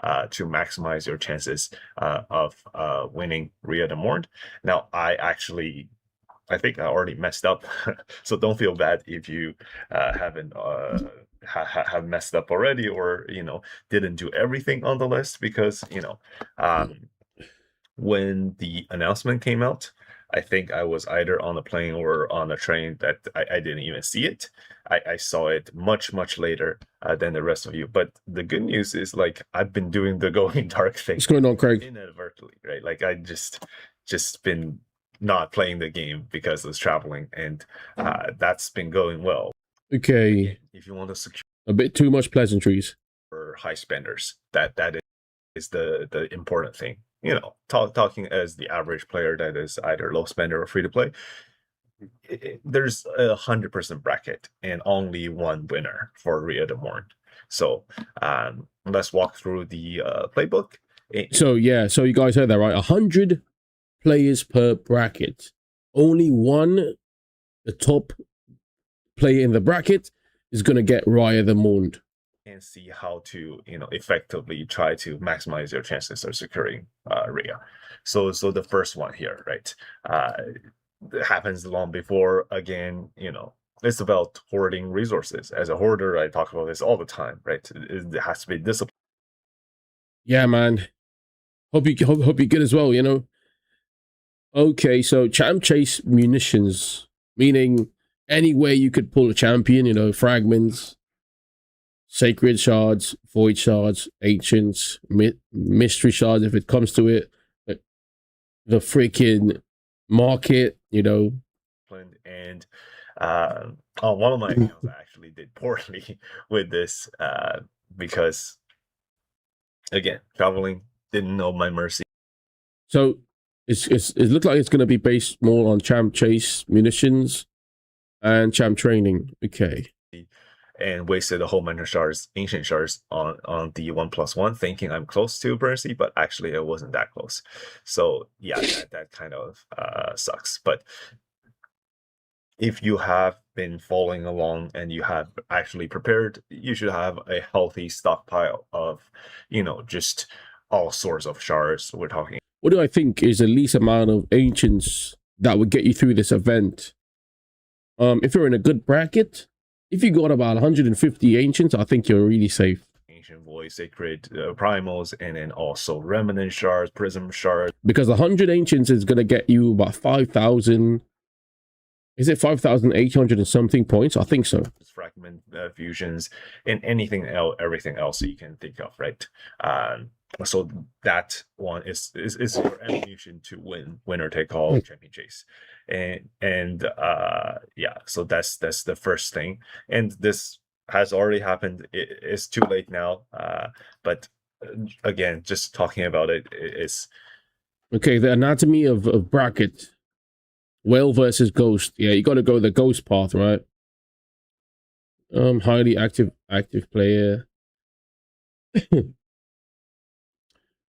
to maximize your chances of winning Rhea the Morn. Now, I think I already messed up, so don't feel bad if you haven't have messed up already, or didn't do everything on the list, because when the announcement came out, I think I was either on a plane or on a train that I didn't even see it. I saw it much, much later than the rest of you. But the good news is, like, I've been doing the going dark thing. What's going on, Craig? Inadvertently, right? Like, I just been not playing the game because I was traveling, and that's been going well. Okay. If you want to secure a bit too much pleasantries for high spenders, that is the important thing. Talking as the average player that is either low spender or free to play, there's 100% bracket and only one winner for Rhea the Morn. So let's walk through the playbook. So you guys heard that, right? 100 players per bracket. Only one, the top player in the bracket, is going to get Rhaia the Morn. And see how to effectively try to maximize your chances of securing Rhea. So the first one here, right? It happens long before. Again, it's about hoarding resources. As a hoarder, I talk about this all the time, right? It has to be disciplined. Yeah, man. Hope you good as well. Okay, so champ chase munitions, meaning anywhere you could pull a champion. Fragments, sacred shards, void shards, ancients, mystery shards if it comes to it, the freaking market, And on one of my accounts, I actually did poorly with this because, again, traveling, didn't know my mercy. So it looks like it's going to be based more on champ chase munitions and champ training. Okay. And wasted a whole bunch of shards, ancient shards, on the 1+1, thinking I'm close to Mercy, but actually it wasn't that close. So yeah, that kind of sucks. But if you have been following along and you have actually prepared, you should have a healthy stockpile of, just all sorts of shards. We're talking. What do I think is the least amount of ancients that would get you through this event? If you're in a good bracket, if you got about 150 ancients, I think you're really safe. Ancient Void, Sacred Primals, and then also Remnant Shards, Prism Shards. Because 100 ancients is going to get you about 5,000. Is it 5,800 and something points? I think so. Fragment fusions and anything else, everything else you can think of, right? So that one is your ammunition to win winner take all champion chase, and yeah. So that's the first thing, and this has already happened. It's too late now, but again, just talking about it is okay. The anatomy of bracket. Whale versus ghost. Yeah, you got to go the ghost path, right? Highly active player.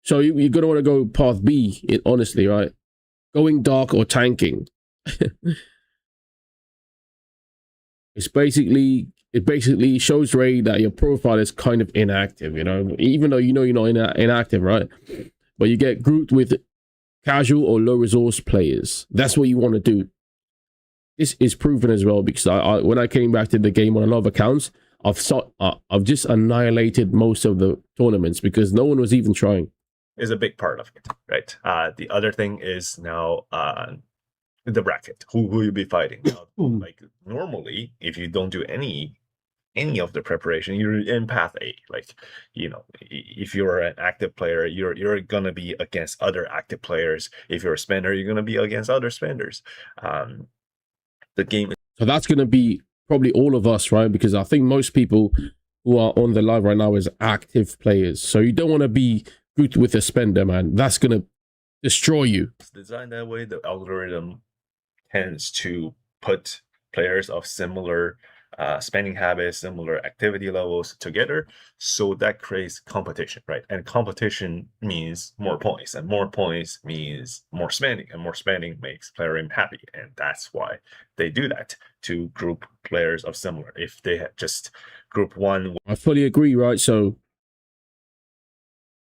So you're gonna want to go path B, honestly, right? Going dark or tanking. It basically shows Ray that your profile is kind of inactive, even though you're not inactive, right? But you get grouped with casual or low resource players. That's what you want to do. This is proven as well, because I when I came back to the game on a lot of accounts, I've just annihilated most of the tournaments because no one was even trying. Is a big part of it, right? The other thing is now the bracket. Who you'll be fighting. Now, like normally, if you don't do any of the preparation, you're in path A. Like, if you're an active player, you're gonna be against other active players. If you're a spender, you're gonna be against other spenders. The game. So that's gonna be probably all of us, right? Because I think most people who are on the live right now is active players. So you don't want to be grouped with a spender, man. That's gonna destroy you. It's designed that way. The algorithm tends to put players of similar spending habits, similar activity levels together, so that creates competition, right? And competition means more points, and more points means more spending, and more spending makes player happy, and that's why they do that, to group players of similar. If they just group one, I fully agree, right? So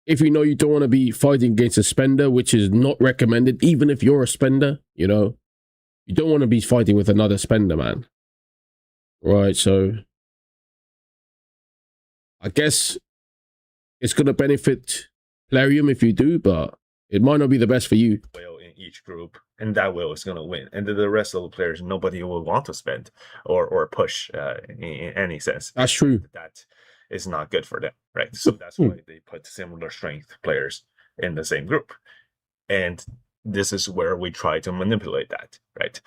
if you know you don't want to be fighting against a spender, which is not recommended, even if you're a spender, you know, you don't want to be fighting with another spender, man. Right, so I guess it's going to benefit Plarium if you do, but it might not be the best for you. Whale in each group, and that whale is going to win. And the rest of the players, nobody will want to spend or push in any sense. That's true. That is not good for them, right? So that's why they put similar strength players in the same group. And this is where we try to manipulate that, right?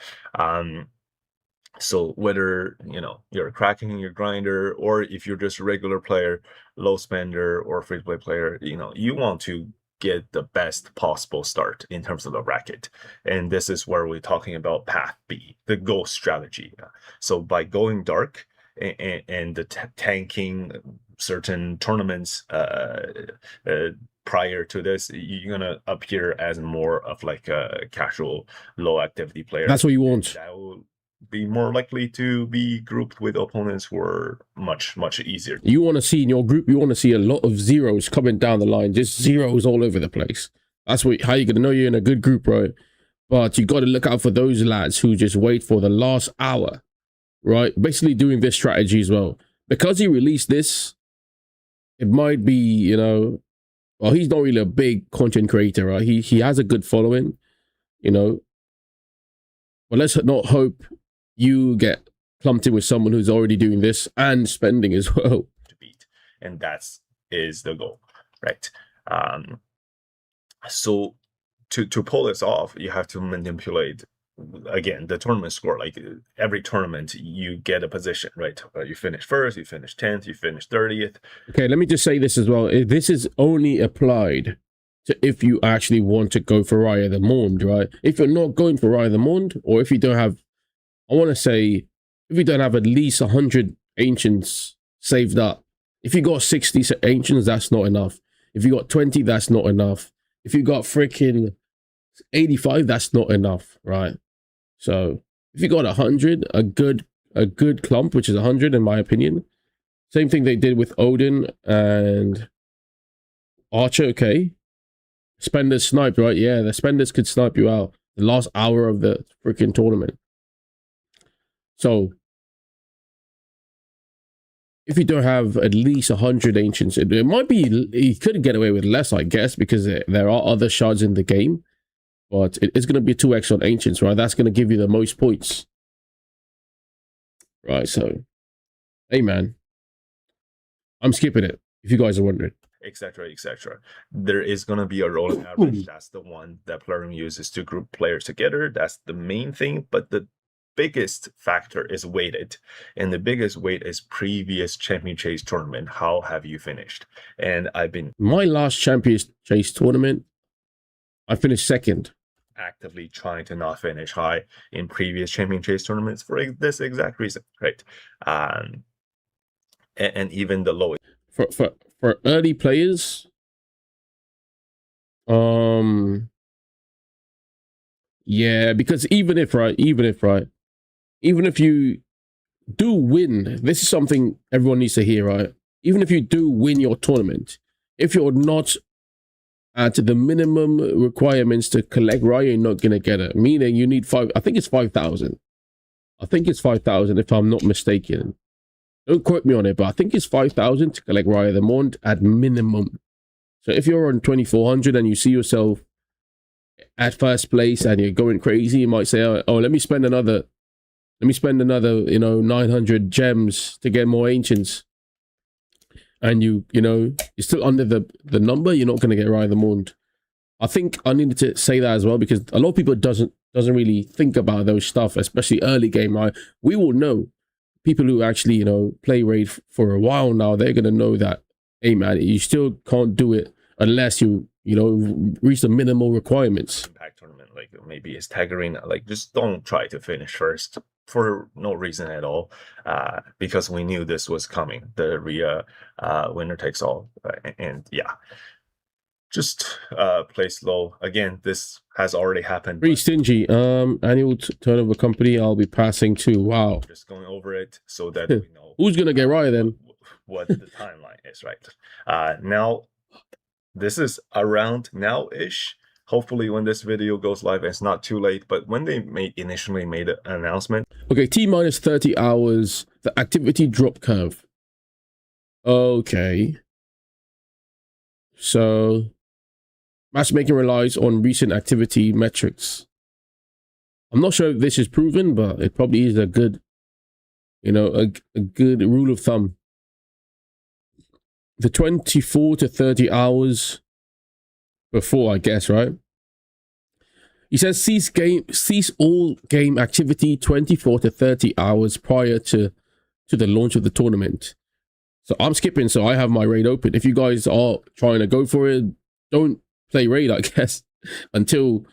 So whether, you know, you're cracking your grinder, or if you're just a regular player, low spender or free to play player, you know, you want to get the best possible start in terms of the racket. And this is where we're talking about path B, the ghost strategy. So by going dark and the tanking certain tournaments prior to this, you're gonna appear as more of like a casual low activity player. That's what you want. That will be more likely to be grouped with opponents who are much easier. You want to see in your group, you want to see a lot of zeros coming down the line, just zeros all over the place. That's how you're gonna know you're in a good group, right? But you got to look out for those lads who just wait for the last hour, right? Basically doing this strategy as well. Because he released this, it might be, you know, well, he's not really a big content creator, right? He has a good following, you know. But let's not hope you get clumped in with someone who's already doing this and spending as well. To beat, and that's is the goal, right? So to pull this off, you have to manipulate, again, the tournament score. Like every tournament, you get a position, right? You finish first, you finish 10th, you finish 30th. Okay, let me just say this as well. This is only applied to if you actually want to go for Rhaia the Monde, right? If you're not going for Rhaia the Monde, or if you don't have, I want to say, if you don't have at least 100 ancients saved up, if you got 60 ancients, that's not enough. If you got 20, that's not enough. If you got freaking 85, that's not enough, right? So if you got 100, a good clump, which is 100 in my opinion. Same thing they did with Odin and Archer, okay. Spenders sniped, right? Yeah, the spenders could snipe you out the last hour of the freaking tournament. So if you don't have at least 100 ancients, it might be, you could get away with less, I guess, because there are other shards in the game. But it's going to be 2x on ancients, right? That's going to give you the most points. Right, so, hey man, I'm skipping it, if you guys are wondering. Etc. There is going to be a rolling average. That's the one that Plarium uses to group players together. That's the main thing. But the biggest factor is weighted, and the biggest weight is previous Champion Chase tournament. How have you finished? And I've been my last Champion Chase tournament, I finished second. Actively trying to not finish high in previous Champion Chase tournaments for this exact reason, right? And even the lowest for early players, yeah, because even if you do win, this is something everyone needs to hear, right? Even if you do win your tournament, if you're not at the minimum requirements to collect Rhaia, you're not gonna get it. Meaning you need 5,000. I think it's 5,000 if I'm not mistaken. Don't quote me on it, but I think it's 5,000 to collect Rhaia the Monde at minimum. So if you're on 2,400 and you see yourself at first place and you're going crazy, you might say, oh, let me spend another, you know, 900 gems to get more ancients. And you're still under the number, you're not going to get Rhaia the Monde. I think I needed to say that as well, because a lot of people doesn't really think about those stuff, especially early game, right? We will know. People who actually, you know, play Raid for a while now, they're going to know that, hey man, you still can't do it unless you reach the minimal requirements. Impact tournament, like maybe it's Tagarina, like just don't try to finish first for no reason at all, because we knew this was coming, the Rhaia winner takes all, and yeah, just play slow. Again, this has already happened. Pretty stingy. Annual turnover company I'll be passing to. Wow. Just going over it so that we know who's gonna get Rhaia then. What the timeline is, right? Now this is around now-ish. Hopefully when this video goes live, it's not too late. But when they initially made an announcement. Okay, T minus 30 hours, the activity drop curve. Okay. So matchmaking relies on recent activity metrics. I'm not sure if this is proven, but it probably is a good, you know, a good rule of thumb. The 24 to 30 hours before, I guess, right? He says cease all game activity 24 to 30 hours prior to the launch of the tournament. So I'm skipping, so I have my raid open. If you guys are trying to go for it, don't play raid, I guess, until,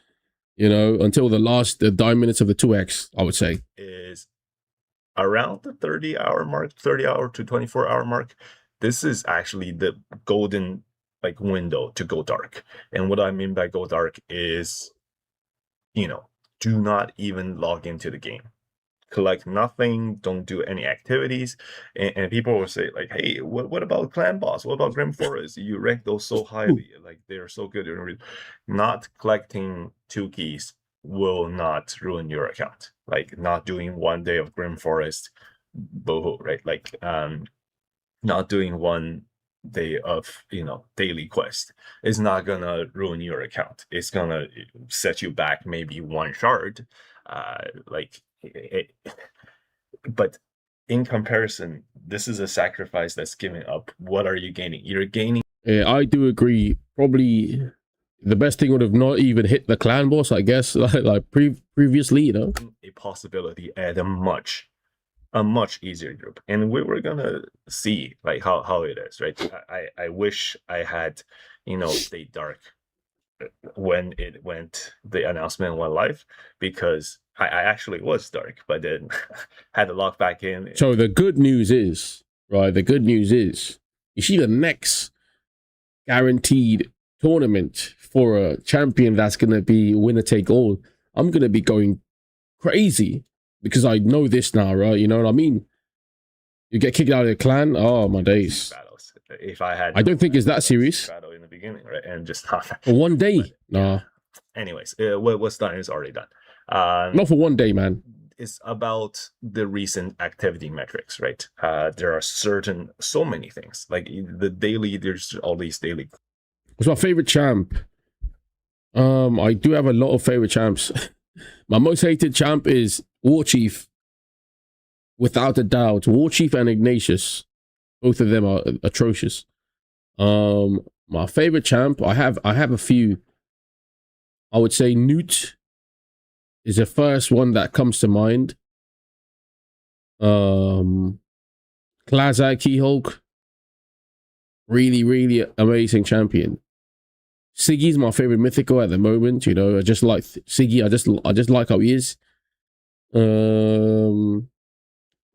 you know, until the last 9 minutes of the 2x, I would say. Is around the 30-hour mark, 30-hour to 24-hour mark. This is actually the golden like window to go dark. And what I mean by go dark is, you know, do not even log into the game. Collect nothing, don't do any activities. And people will say, like, hey, what about Clan Boss? What about Grim Forest? You rank those so highly, like they're so good. Not collecting 2 keys will not ruin your account. Like not doing 1 day of Grim Forest, boho, right? Like not doing 1 day of, you know, daily quest is not gonna ruin your account. It's gonna set you back maybe 1 shard, but in comparison, this is a sacrifice that's giving up. What are you gaining? You're gaining. Yeah, I do agree. Probably the best thing would have not even hit the clan boss, I guess, like previously, you know, a possibility at a much easier group. And we were gonna see like how it is, right? I wish I had, you know, stayed dark when the announcement went live, because I actually was dark, but then had to log back in. So the good news is, right, the good news is, you see the next guaranteed tournament for a champion that's going to be winner take all, I'm going to be going crazy because I know this now, right? You know what I mean? You get kicked out of the clan, oh my days. Battles. If I had, I don't think it's that serious. Battle in the beginning, right? And just not for 1 day. But, nah. Anyways, what's done is already done. Not for 1 day, man. It's about the recent activity metrics, right? There are so many things like the daily. There's all these daily. What's my favorite champ? I do have a lot of favorite champs. My most hated champ is War Chief. Without a doubt, War Chief and Ignatius, both of them are atrocious. My favorite champ, I have a few. I would say Newt is the first one that comes to mind. Klazak Keyhulk, really amazing champion. Siggy's my favorite mythical at the moment. You know, I just like Siggy. I just like how he is. Who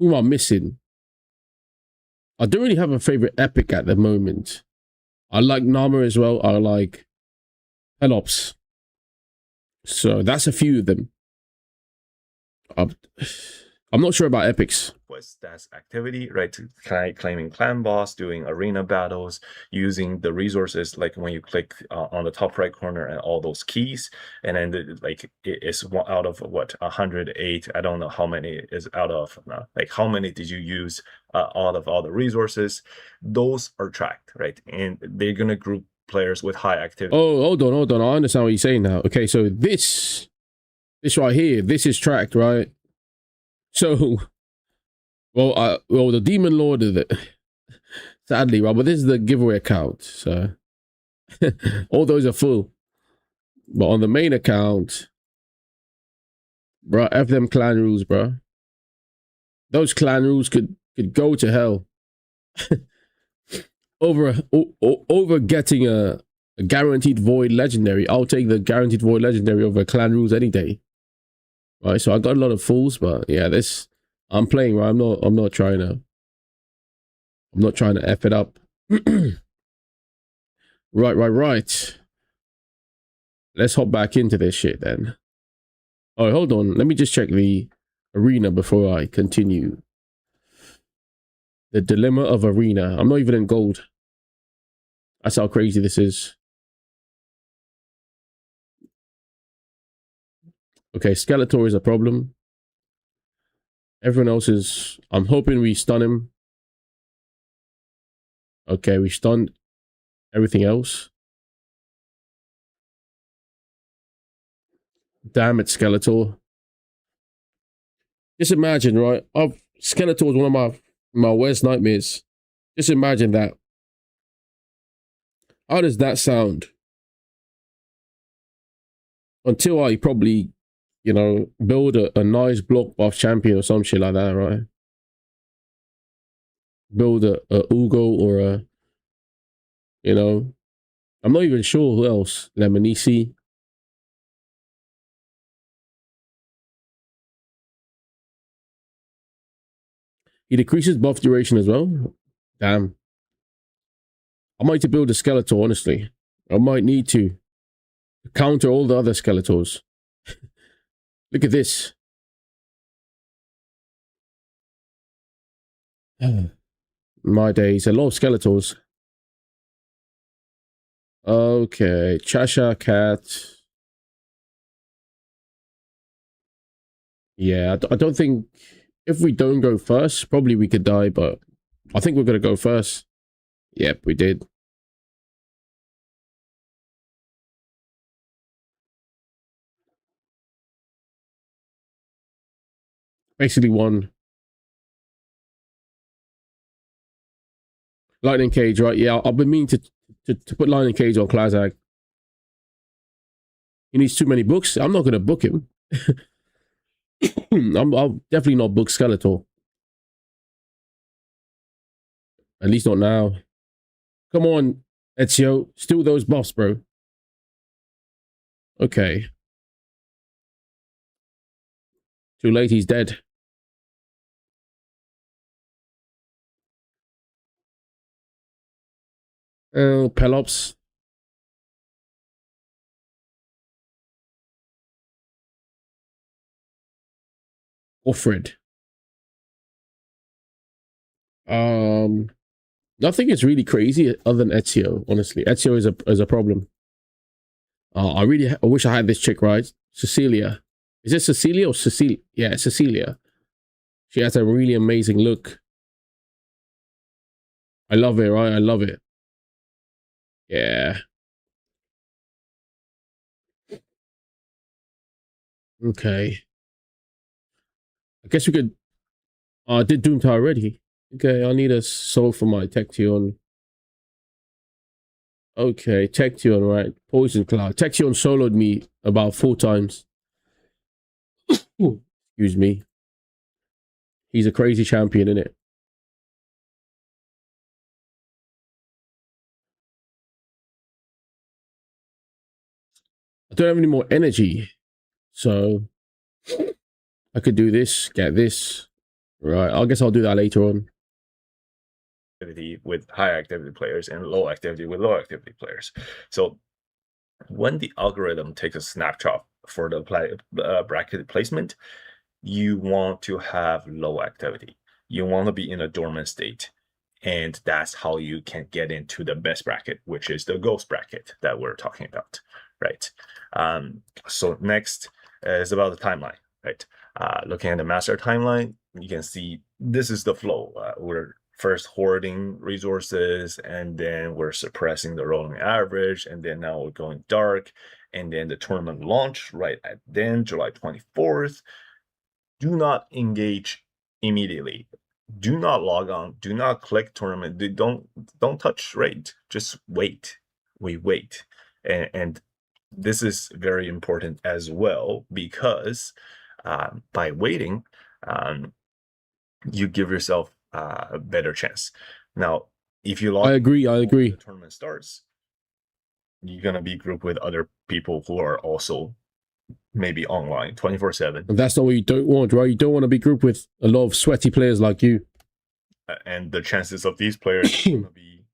am I missing? I don't really have a favorite epic at the moment. I like Nama as well. I like Pelops. So that's a few of them. I'm not sure about epics. Quest that's activity, right? Claiming clan boss, doing arena battles, using the resources like when you click on the top right corner and all those keys, and then like it's out of what 108. I don't know how many is out of like how many did you use out of all the resources. Those are tracked, right? And they're gonna group players with high activity. Oh, hold on. I understand what you're saying now. Okay, so this right here, this is tracked, right? So, well, the Demon Lord is it. Sadly, right, but this is the giveaway account, so all those are full. But on the main account, bro, F them clan rules, bro. Those clan rules could go to hell. over getting a guaranteed void legendary. I'll take the guaranteed void legendary over clan rules any day. Right, so I got a lot of fools, but yeah, this I'm playing, right? I'm not trying to F it up. Right. Let's hop back into this shit then. Oh, hold on. Let me just check the arena before I continue. The dilemma of arena. I'm not even in gold. That's how crazy this is. Okay, Skeletor is a problem. Everyone else is... I'm hoping we stun him. Okay, we stunned everything else. Damn it, Skeletor. Just imagine, right? Skeletor is one of my worst nightmares. Just imagine that. How does that sound? Until I probably, you know, build a nice block buff champion or some shit like that, right? Build a Ugo or a, you know, I'm not even sure who else. Lemonisi. He decreases buff duration as well. Damn. I might need to build a Skeletor, honestly. I might need to counter all the other Skeletors. Look at this. My days. A lot of Skeletors. Okay. Cheshire Cat. Yeah, I don't think... If we don't go first, probably we could die, but I think we're going to go first. Yep, we did. Basically won. Lightning Cage, right? Yeah, I've been meaning to put Lightning Cage on Klazag. He needs too many books. I'm not going to book him. I'll definitely not book Skeletor. At least not now. Come on, Ezio. Steal those buffs, bro. Okay. Too late, he's dead. Oh, Pelops. Alfred. Nothing is really crazy other than Ezio, honestly. Ezio is a problem. I wish I had this chick, right? Cecilia. Is it Cecilia or Cecilia? Yeah, Cecilia. She has a really amazing look. I love it, right? I love it. Yeah. Okay. I guess we could... I did Doomtower already. Okay, I need a soul for my Tection. Okay, Tection, right. Poison Cloud. Tection soloed me about 4 times. Excuse me. He's a crazy champion, isn't it? I don't have any more energy. So I could do this, get this. Right, I guess I'll do that later on. Activity with high activity players and low activity with low activity players. So when the algorithm takes a snapshot for the bracket placement, you want to have low activity. You want to be in a dormant state. And that's how you can get into the best bracket, which is the ghost bracket that we're talking about, right? So next is about the timeline, right? Looking at the master timeline, you can see this is the flow. We're first hoarding resources, and then we're suppressing the rolling average, and then now we're going dark, and then the tournament launch right at then, July 24th. Do not engage immediately. Do not log on. Do not click tournament. Don't touch raid. Just wait. We wait, and this is very important as well, because by waiting, you give yourself a better chance. Now, if you log, I agree. the tournament starts, you're gonna be grouped with other people who are also maybe online 24/7. And that's not what you don't want, right? You don't want to be grouped with a lot of sweaty players like you. And the chances of these players are gonna be,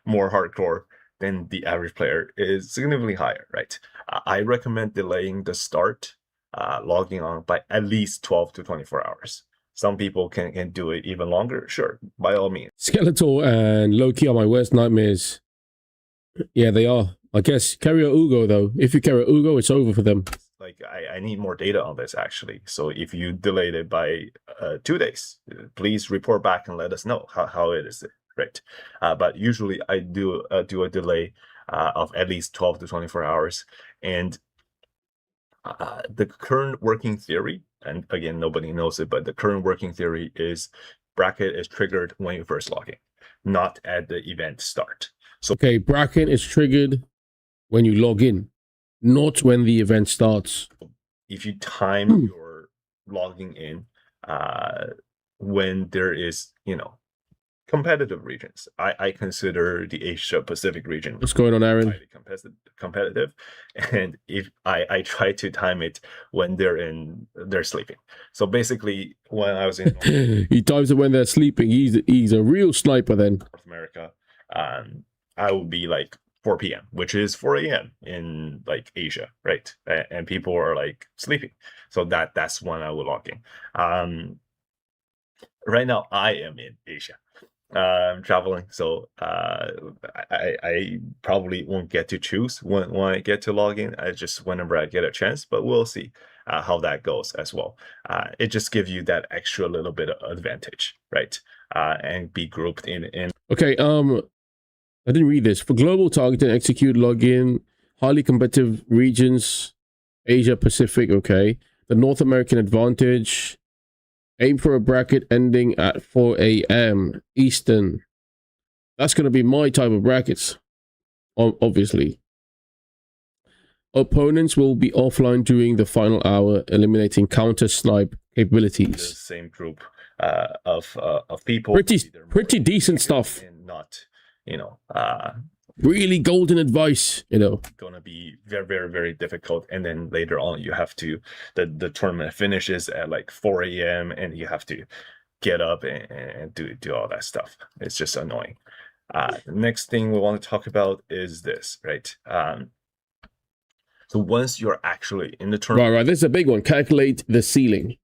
more hardcore than the average player is significantly higher, right? I recommend delaying the start, logging on by at least 12 to 24 hours. Some people can do it even longer. Sure, by all means. Skeletor and Loki are my worst nightmares. Yeah, they are. I guess carry a Ugo, though. If you carry a Ugo, it's over for them. Like, I need more data on this actually. So if you delayed it by 2 days, please report back and let us know how it is, right? But usually I do a delay of at least 12 to 24 hours. And the current working theory, and again, nobody knows it, but the current working theory is bracket is triggered when you first log in, not at the event start. So okay, bracket is triggered when you log in, not when the event starts. if you time your logging in when there is, competitive regions, I consider the Asia Pacific region What's going on, Aaron? highly competitive, and if I try to time it when they're sleeping. So basically, when I was in He times it when they're sleeping. He's a real sniper then. North America, I would be like 4 p.m., which is 4 a.m. in like Asia, right? And people are like sleeping. So that's when I would log in. Right now I am in Asia. I'm traveling, so I probably won't get to choose when I get to log in. I just whenever I get a chance, but we'll see how that goes as well. It just gives you that extra little bit of advantage, right? And be grouped in. Okay, I didn't read this. For global targeting, execute login, highly competitive regions, Asia Pacific, okay. The North American advantage, aim for a bracket ending at 4 a.m. Eastern. That's going to be my type of brackets, obviously. Opponents will be offline during the final hour, eliminating counter-snipe The capabilities. same group of people. Pretty decent stuff. And not, Really golden advice, gonna be very, very, very difficult. And then later on you have to the tournament finishes at like 4 a.m. and you have to get up and do all that stuff. It's just annoying. The next thing we want to talk about is this, right? So once you're actually in the tournament, Right, this is a big one. Calculate the ceiling.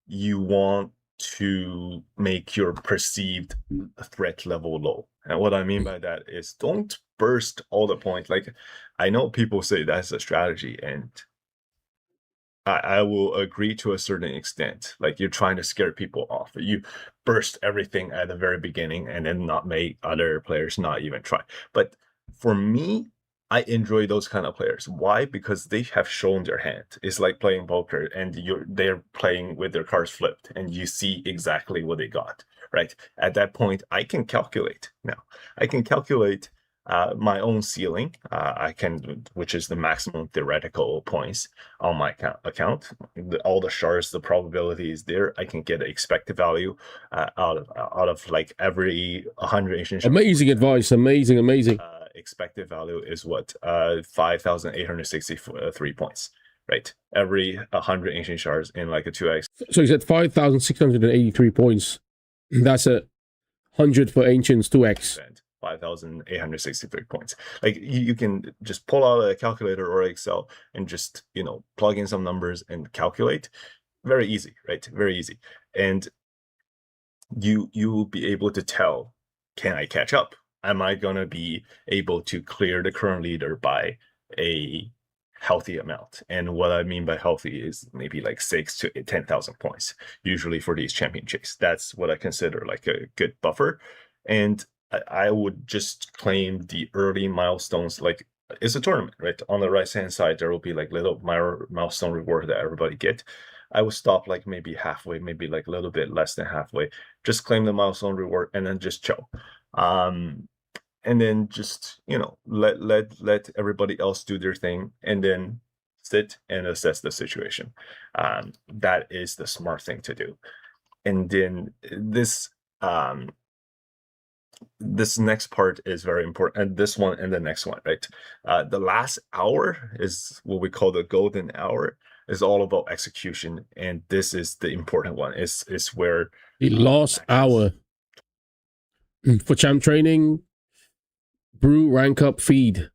you want to make your perceived threat level low. And what I mean by that is don't burst all the points. Like, I know people say that's a strategy, and I will agree to a certain extent. Like, you're trying to scare people off. You burst everything at the very beginning and then not make other players not even try. But for me, I enjoy those kind of players. Why? Because they have shown their hand. It's like playing poker, and they're playing with their cards flipped, and you see exactly what they got. Right at that point, I can calculate. Now, I can calculate my own ceiling. Which is the maximum theoretical points on my account. All the shards, the probability is there. I can get an expected value out of like every 100 ancient shards. Amazing advice. Amazing. Expected value is what 5,863 points, right? Every 100 ancient shards in like a 2x. So you said 5,683 points. That's 100 for ancients 2x. 5,863 points. Like, you can just pull out a calculator or Excel and just plug in some numbers and calculate. Very easy, right? Very easy. And you will be able to tell, can I catch up? Am I going to be able to clear the current leader by a healthy amount? And what I mean by healthy is maybe like 6,000 to 10,000 points, usually for these championships. That's what I consider like a good buffer. And I would just claim the early milestones. Like, it's a tournament, right? On the right-hand side, there will be like little milestone reward that everybody get. I would stop like maybe halfway, maybe like a little bit less than halfway. Just claim the milestone reward and then just chill. And then just let everybody else do their thing, and then sit and assess the situation. That is the smart thing to do. And then this next part is very important, and this one and the next one, right? The last hour is what we call the golden hour. Is all about execution, and this is the important one. Is where the last hour for champ training. Brew, rank up, feed.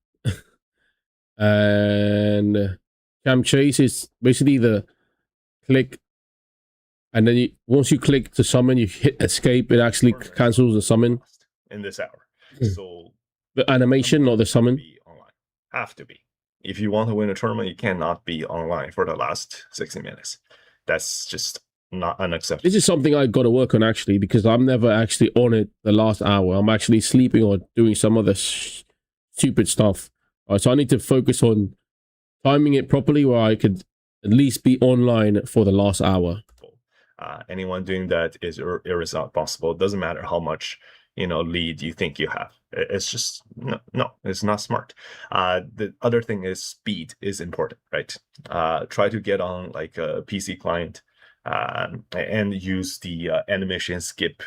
And champ chase is basically the click, and then once you click to summon, you hit escape, it actually cancels the summon in this hour. So the animation, not the summon. Be online. Have to be. If you want to win a tournament, you cannot be online for the last 60 minutes. That's just not unacceptable. This is something I got to work on actually, because I'm never actually on it the last hour. I'm actually sleeping or doing some other stupid stuff. So I need to focus on timing it properly where I could at least be online for the last hour. Anyone doing that is irresponsible. It doesn't matter how much lead you think you have. It's just no, it's not smart. The other thing is speed is important, right? Try to get on like a PC client and use the animation skip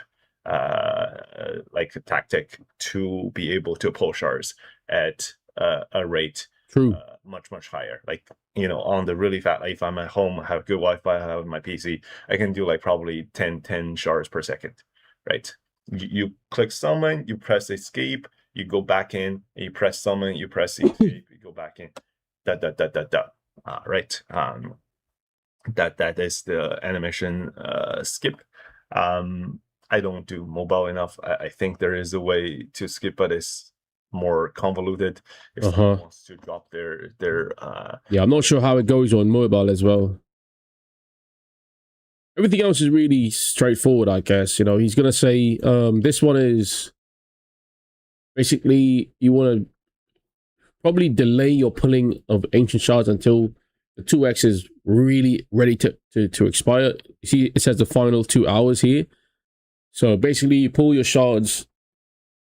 like tactic to be able to pull shards at a rate True. much higher. Like on the really fast, if I'm at home, I have good Wi-Fi, I have my PC, I can do like probably 10 shards per second, right? You click summon, you press escape, you go back in, and you press summon, you press escape, you go back in, right? That is the animation skip. I don't do mobile enough. I think there is a way to skip, but it's more convoluted. If someone wants to drop their yeah, I'm not sure how it goes on mobile as well. Everything else is really straightforward, I guess. He's gonna say this one is basically you want to probably delay your pulling of ancient shards until the 2x is really ready to expire. You see, it says the final 2 hours here. So basically, you pull your shards,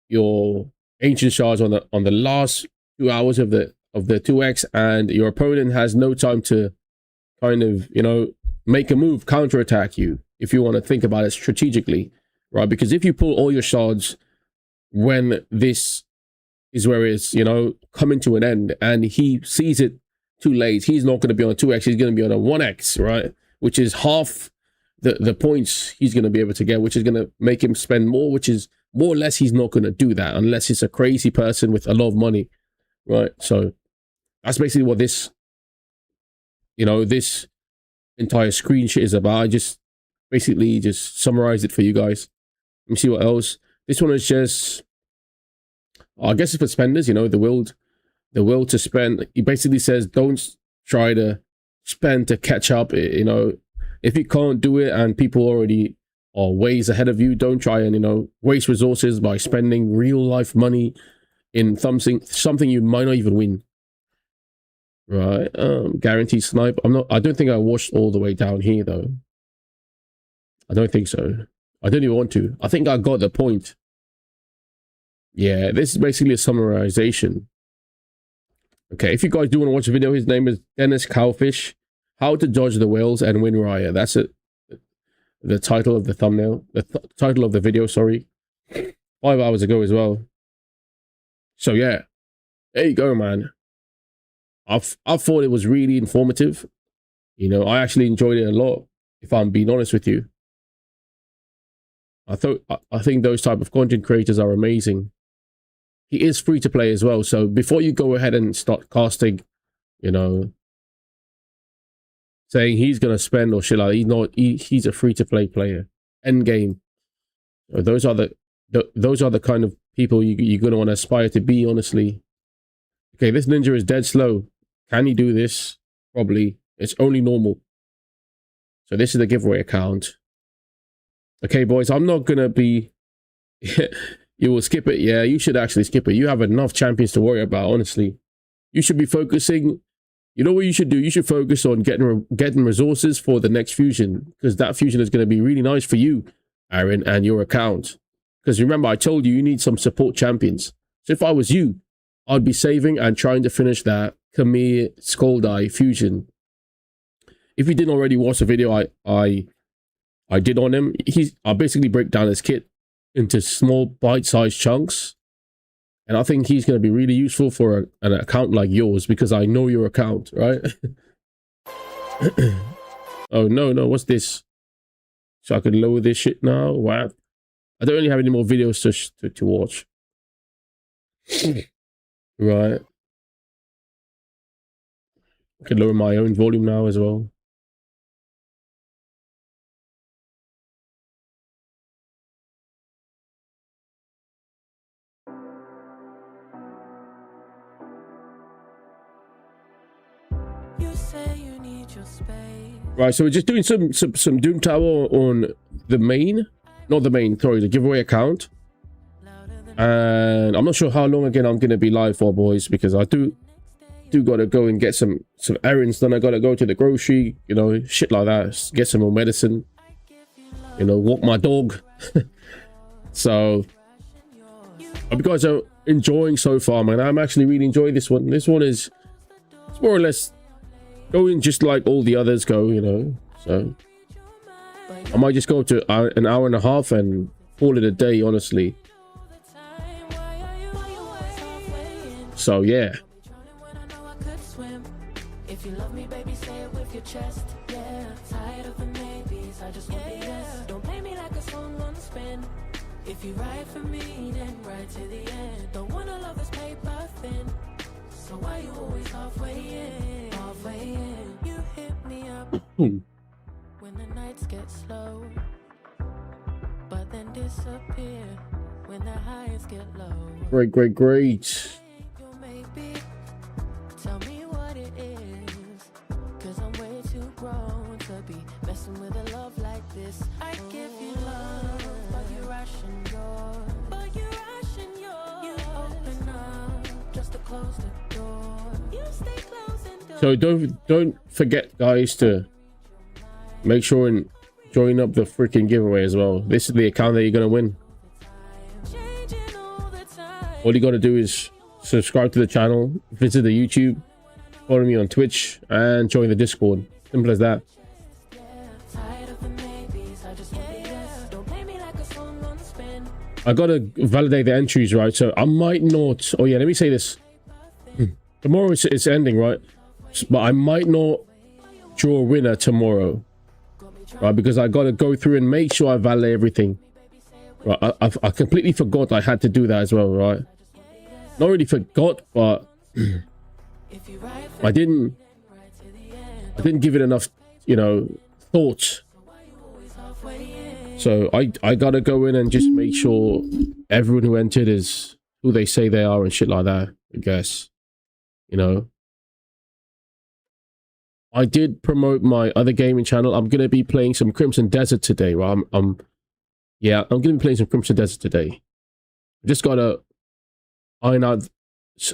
your ancient shards on the last 2 hours of the 2x, and your opponent has no time to kind of make a move, counterattack you, if you want to think about it strategically, right? Because if you pull all your shards when this is where it's coming to an end and he sees it too late, he's not going to be on a 2x, he's going to be on a 1x, right? Which is half the points he's going to be able to get, which is going to make him spend more, which is more or less he's not going to do that unless it's a crazy person with a lot of money, right? So that's basically what this this entire screen shit is about. I just basically just summarized it for you guys. Let me see what else. This one is just, I guess it's for spenders, the will to spend. He basically says don't try to spend to catch up. If you can't do it and people already are ways ahead of you, don't try and waste resources by spending real life money in something you might not even win. Right. Guaranteed snipe. I don't think I watched all the way down here though. I don't think so. I don't even want to. I think I got the point. Yeah, this is basically a summarization. Okay, if you guys do want to watch the video, his name is Dennis Cowfish. How to dodge the whales and win Rhaia. That's it. The title of the thumbnail. The title of the video, sorry. 5 hours ago as well. So yeah, there you go, man. I thought it was really informative. I actually enjoyed it a lot, if I'm being honest with you. I think those type of content creators are amazing. He is free to play as well. So before you go ahead and start casting, saying he's gonna spend or shit like that, he's not. He's a free to play player. End game. Those are the kind of people you're gonna want to aspire to be. Honestly. Okay, this ninja is dead slow. Can he do this? Probably. It's only normal. So this is the giveaway account. Okay, boys, I'm not gonna be. You will skip it. Yeah, you should actually skip it. You have enough champions to worry about, honestly. You should be focusing. You know what you should do? You should focus on getting resources for the next fusion, because that fusion is going to be really nice for you, Aaron, and your account. Because remember, I told you need some support champions. So if I was you, I'd be saving and trying to finish that Khmer Skull fusion. If you didn't already watch the video I did on him, I basically break down his kit into small bite-sized chunks, and I think he's going to be really useful for an account like yours, because I know your account, right? Oh no, what's this? So I can lower this shit now. Wow, I don't really have any more videos to watch. Right, I can lower my own volume now as well. Right, so we're just doing some Doom Tower on the main, not the main, sorry, the giveaway account. And I'm not sure how long again I'm gonna be live for, boys, because I do gotta go and get some errands done. I gotta go to the grocery, you know, shit like that, get some more medicine, you know, walk my dog. So hope you guys are enjoying so far, man. I'm actually really enjoying this one. This one is, it's more or less going just like all the others go, you know. So I might just go to an hour and a half and call it a day, honestly. So yeah. If you love me, baby, say it with your chest. Yeah, tired of the maybes, I just want the yes. Don't play me like a song on spin. If you ride for me, then ride to the end. Don't wanna love this paper thin. So why you always halfway in? Halfway in. You hit me up when the nights get slow, but then disappear when the highs get low. Great. Tell me what it is, 'cause I'm way too grown to be messing with a love like this. I give you love, but you ration yours. You open up just to close the door. You stay closed and So don't forget, guys, to make sure and join up the freaking giveaway as well. This is the account that you're gonna win. All you gotta do is subscribe to the channel, visit the YouTube, follow me on Twitch, and join the Discord. Simple as that. I gotta validate the entries, right? So I might not. Oh yeah, let me say this. Tomorrow it's ending, right? But I might not draw a winner tomorrow, right? Because I gotta go through and make sure I validate everything. Right? I completely forgot I had to do that as well, right? Not really forgot, but I didn't give it enough, you know, thought. So I gotta go in and just make sure everyone who entered is who they say they are and shit like that, I guess. You know, I did promote my other gaming channel. I'm gonna be playing some Crimson Desert today, right? I'm gonna be playing some Crimson Desert today. Just gotta iron out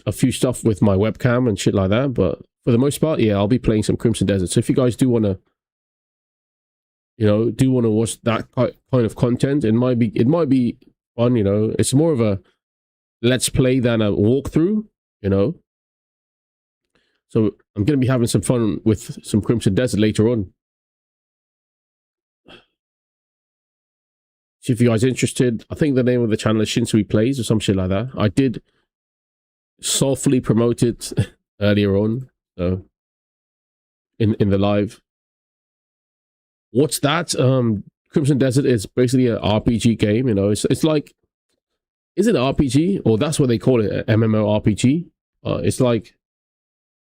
a few stuff with my webcam and shit like that, but for the most part, yeah, I'll be playing some Crimson Desert. So if you guys do want to, you know, watch that kind of content, it might be fun, you know. It's more of a let's play than a walkthrough, you know. So I'm gonna be having some fun with some Crimson Desert later on. So if you guys are interested, I think the name of the channel is Shinsui Plays or some shit like that. I did softly promote it earlier on, so in the live. What's that? Crimson Desert is basically an RPG game, you know. It's like, is it an RPG, or that's what they call it, an MMORPG? It's like,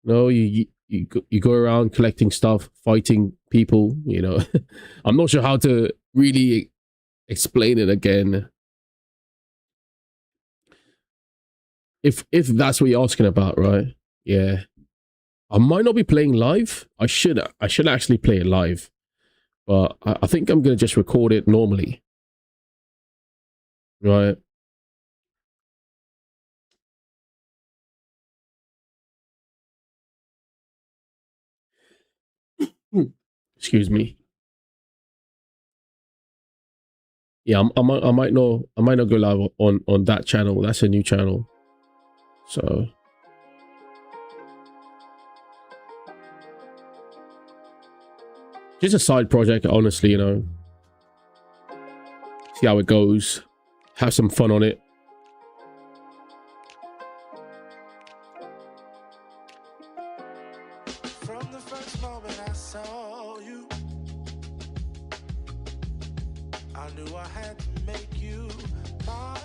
no, you go around collecting stuff, fighting people, you know. I'm not sure how to really explain it again. If that's what you're asking about, right? Yeah. I might not be playing live. I should actually play it live. But I think I'm gonna just record it normally. Right. Excuse me. Yeah, I might not go live on that channel. That's a new channel. So just a side project, honestly, you know. See how it goes. Have some fun on it. From the first moment I saw you, I knew I had to make you mine.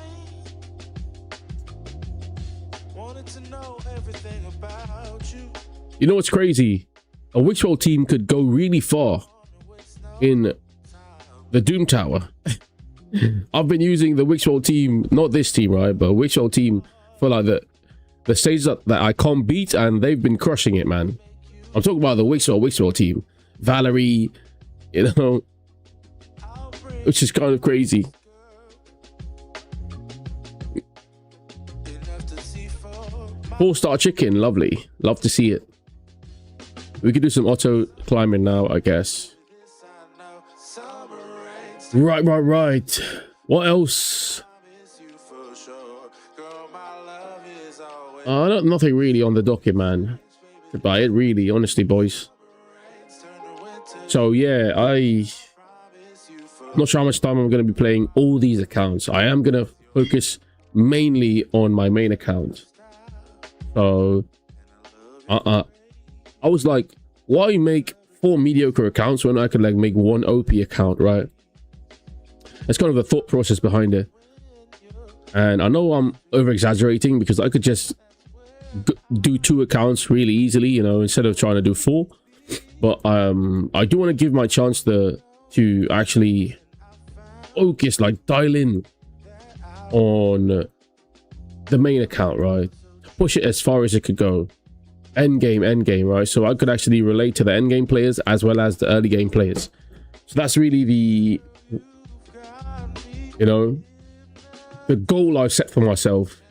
Wanted to know everything about you. You know what's crazy? A Witchwell team could go really far in the Doom Tower. I've been using the Witchwell team, not this team, right? But Witchwell team for like the stages that I can't beat, and they've been crushing it, man. I'm talking about the Wixwell team. Valerie, you know, which is kind of crazy. Four-star chicken, lovely. Love to see it. We could do some auto climbing now, I guess. Right. What else? Nothing really on the docket, man. To buy it, really, honestly, boys. So yeah, I'm not sure how much time I'm going to be playing all these accounts. I am going to focus mainly on my main account. So I was like, why make 4 mediocre accounts when I could like make 1 OP account, right? That's kind of the thought process behind it. And I know I'm over exaggerating because I could just do 2 accounts really easily, you know, instead of trying to do 4. But I do want to give my chance to actually focus, like dial in on the main account, right? Push it as far as it could go. End game, right? So I could actually relate to the end game players as well as the early game players. So that's really the, you know, the goal I've set for myself,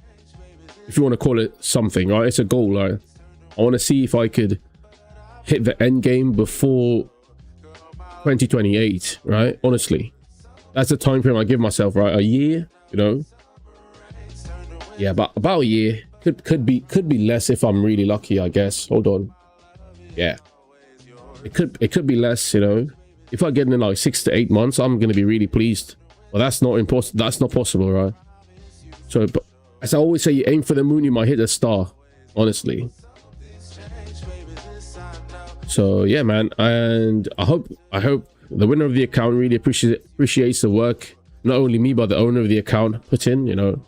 if you want to call it something, right? It's a goal, right? I want to see if I could hit the end game before 2028, right? Honestly, that's the time frame I give myself, right? A year, you know? Yeah, about a year. Could be less if I'm really lucky, I guess. Hold on. Yeah, it could be less, you know. If I get in like 6 to 8 months, I'm gonna be really pleased. Well, that's not impossible. That's not possible, right? So, but as I always say, you aim for the moon, you might hit a star. Honestly. So yeah, man, and I hope the winner of the account really appreciates the work not only me but the owner of the account put in, you know.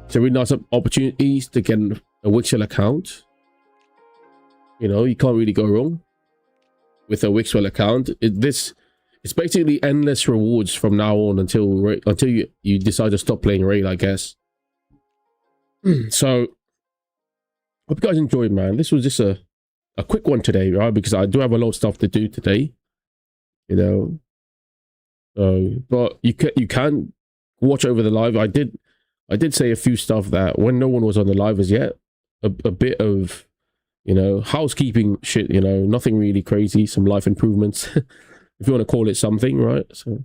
It's a really nice opportunities to get a Wixwell account. You know, you can't really go wrong with a Wixwell account. It's basically endless rewards from now on until you decide to stop playing raid, I guess. So hope you guys enjoyed, man. This was just a quick one today, right? Because I do have a lot of stuff to do today, you know. But you can watch over the live. I did say a few stuff that when no one was on the live as yet, a bit of, you know, housekeeping shit, you know, nothing really crazy, some life improvements, if you want to call it something, right? So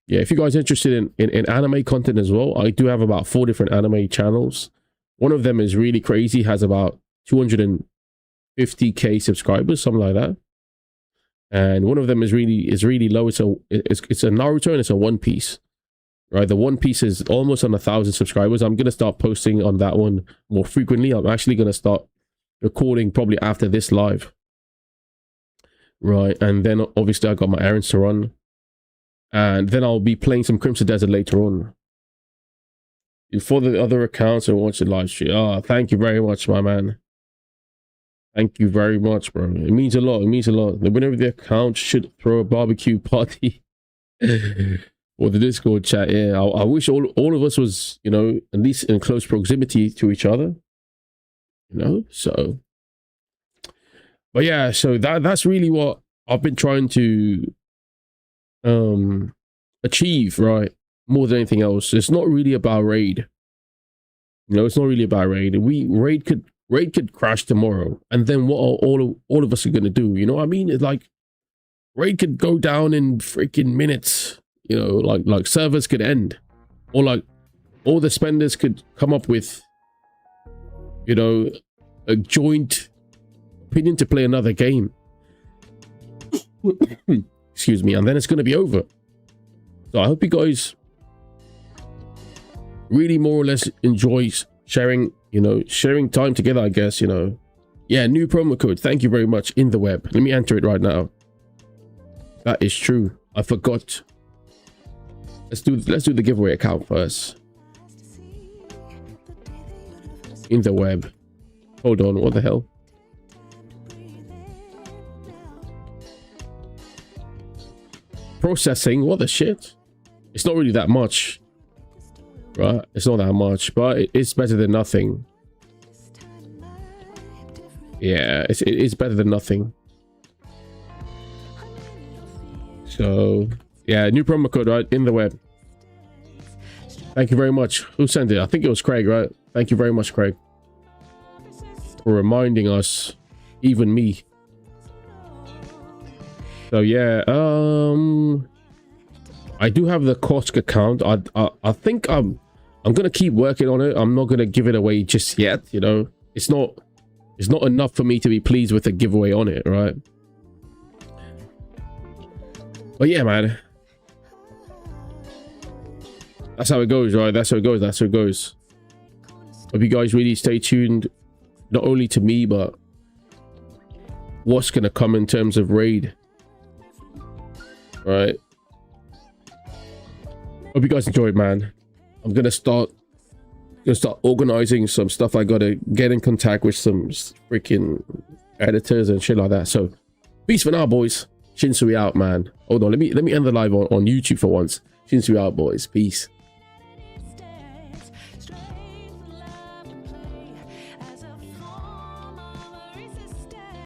yeah, if you guys are interested in anime content as well, I do have about 4 different anime channels. One of them is really crazy, has about 250k subscribers, something like that. And one of them is really low. It's a Naruto and it's a One Piece. Right, the One Piece is almost on 1,000 subscribers. I'm gonna start posting on that one more frequently. I'm actually gonna start recording probably after this live. Right, and then obviously I got my errands to run, and then I'll be playing some Crimson Desert later on. For the other accounts and watch the live stream. Ah, thank you very much, my man. Thank you very much, bro. It means a lot. It means a lot. The winner of the account should throw a barbecue party. Or the Discord chat, yeah. I wish all of us was, you know, at least in close proximity to each other, you know. So, but yeah, so that's really what I've been trying to achieve, right? More than anything else. It's not really about raid, you know. It's not really about raid. Raid could crash tomorrow, and then what are all of us are gonna do? You know what I mean? It's like raid could go down in freaking minutes. You know, like servers could end, or like all the spenders could come up with, you know, a joint opinion to play another game. Excuse me, and then it's going to be over. So I hope you guys really more or less enjoy sharing, you know, sharing time together, I guess, you know. Yeah, new promo code. Thank you very much. In the web. Let me enter it right now. That is true. I forgot. Let's do the giveaway account first. In the web. Hold on, what the hell? Processing, what the shit? It's not really that much. Right? It's not that much, but it's better than nothing. Yeah, it's better than nothing. So yeah, new promo code, right, in the web. Thank you very much. Who sent it? I think it was Craig, right? Thank you very much, Craig, for reminding us, even me. So yeah, I do have the Kosk account. I think I'm gonna keep working on it. I'm not gonna give it away just yet. You know, it's not enough for me to be pleased with a giveaway on it, right? But yeah, man, that's how it goes, right? That's how it goes. That's how it goes. Hope you guys really stay tuned, not only to me, but what's gonna come in terms of raid, right? Hope you guys enjoyed, man. I'm gonna start organizing some stuff. I gotta get in contact with some freaking editors and shit like that. So peace for now, boys. Shinsui out, man. Hold on, let me end the live on YouTube for once. Shinsui out, boys. Peace.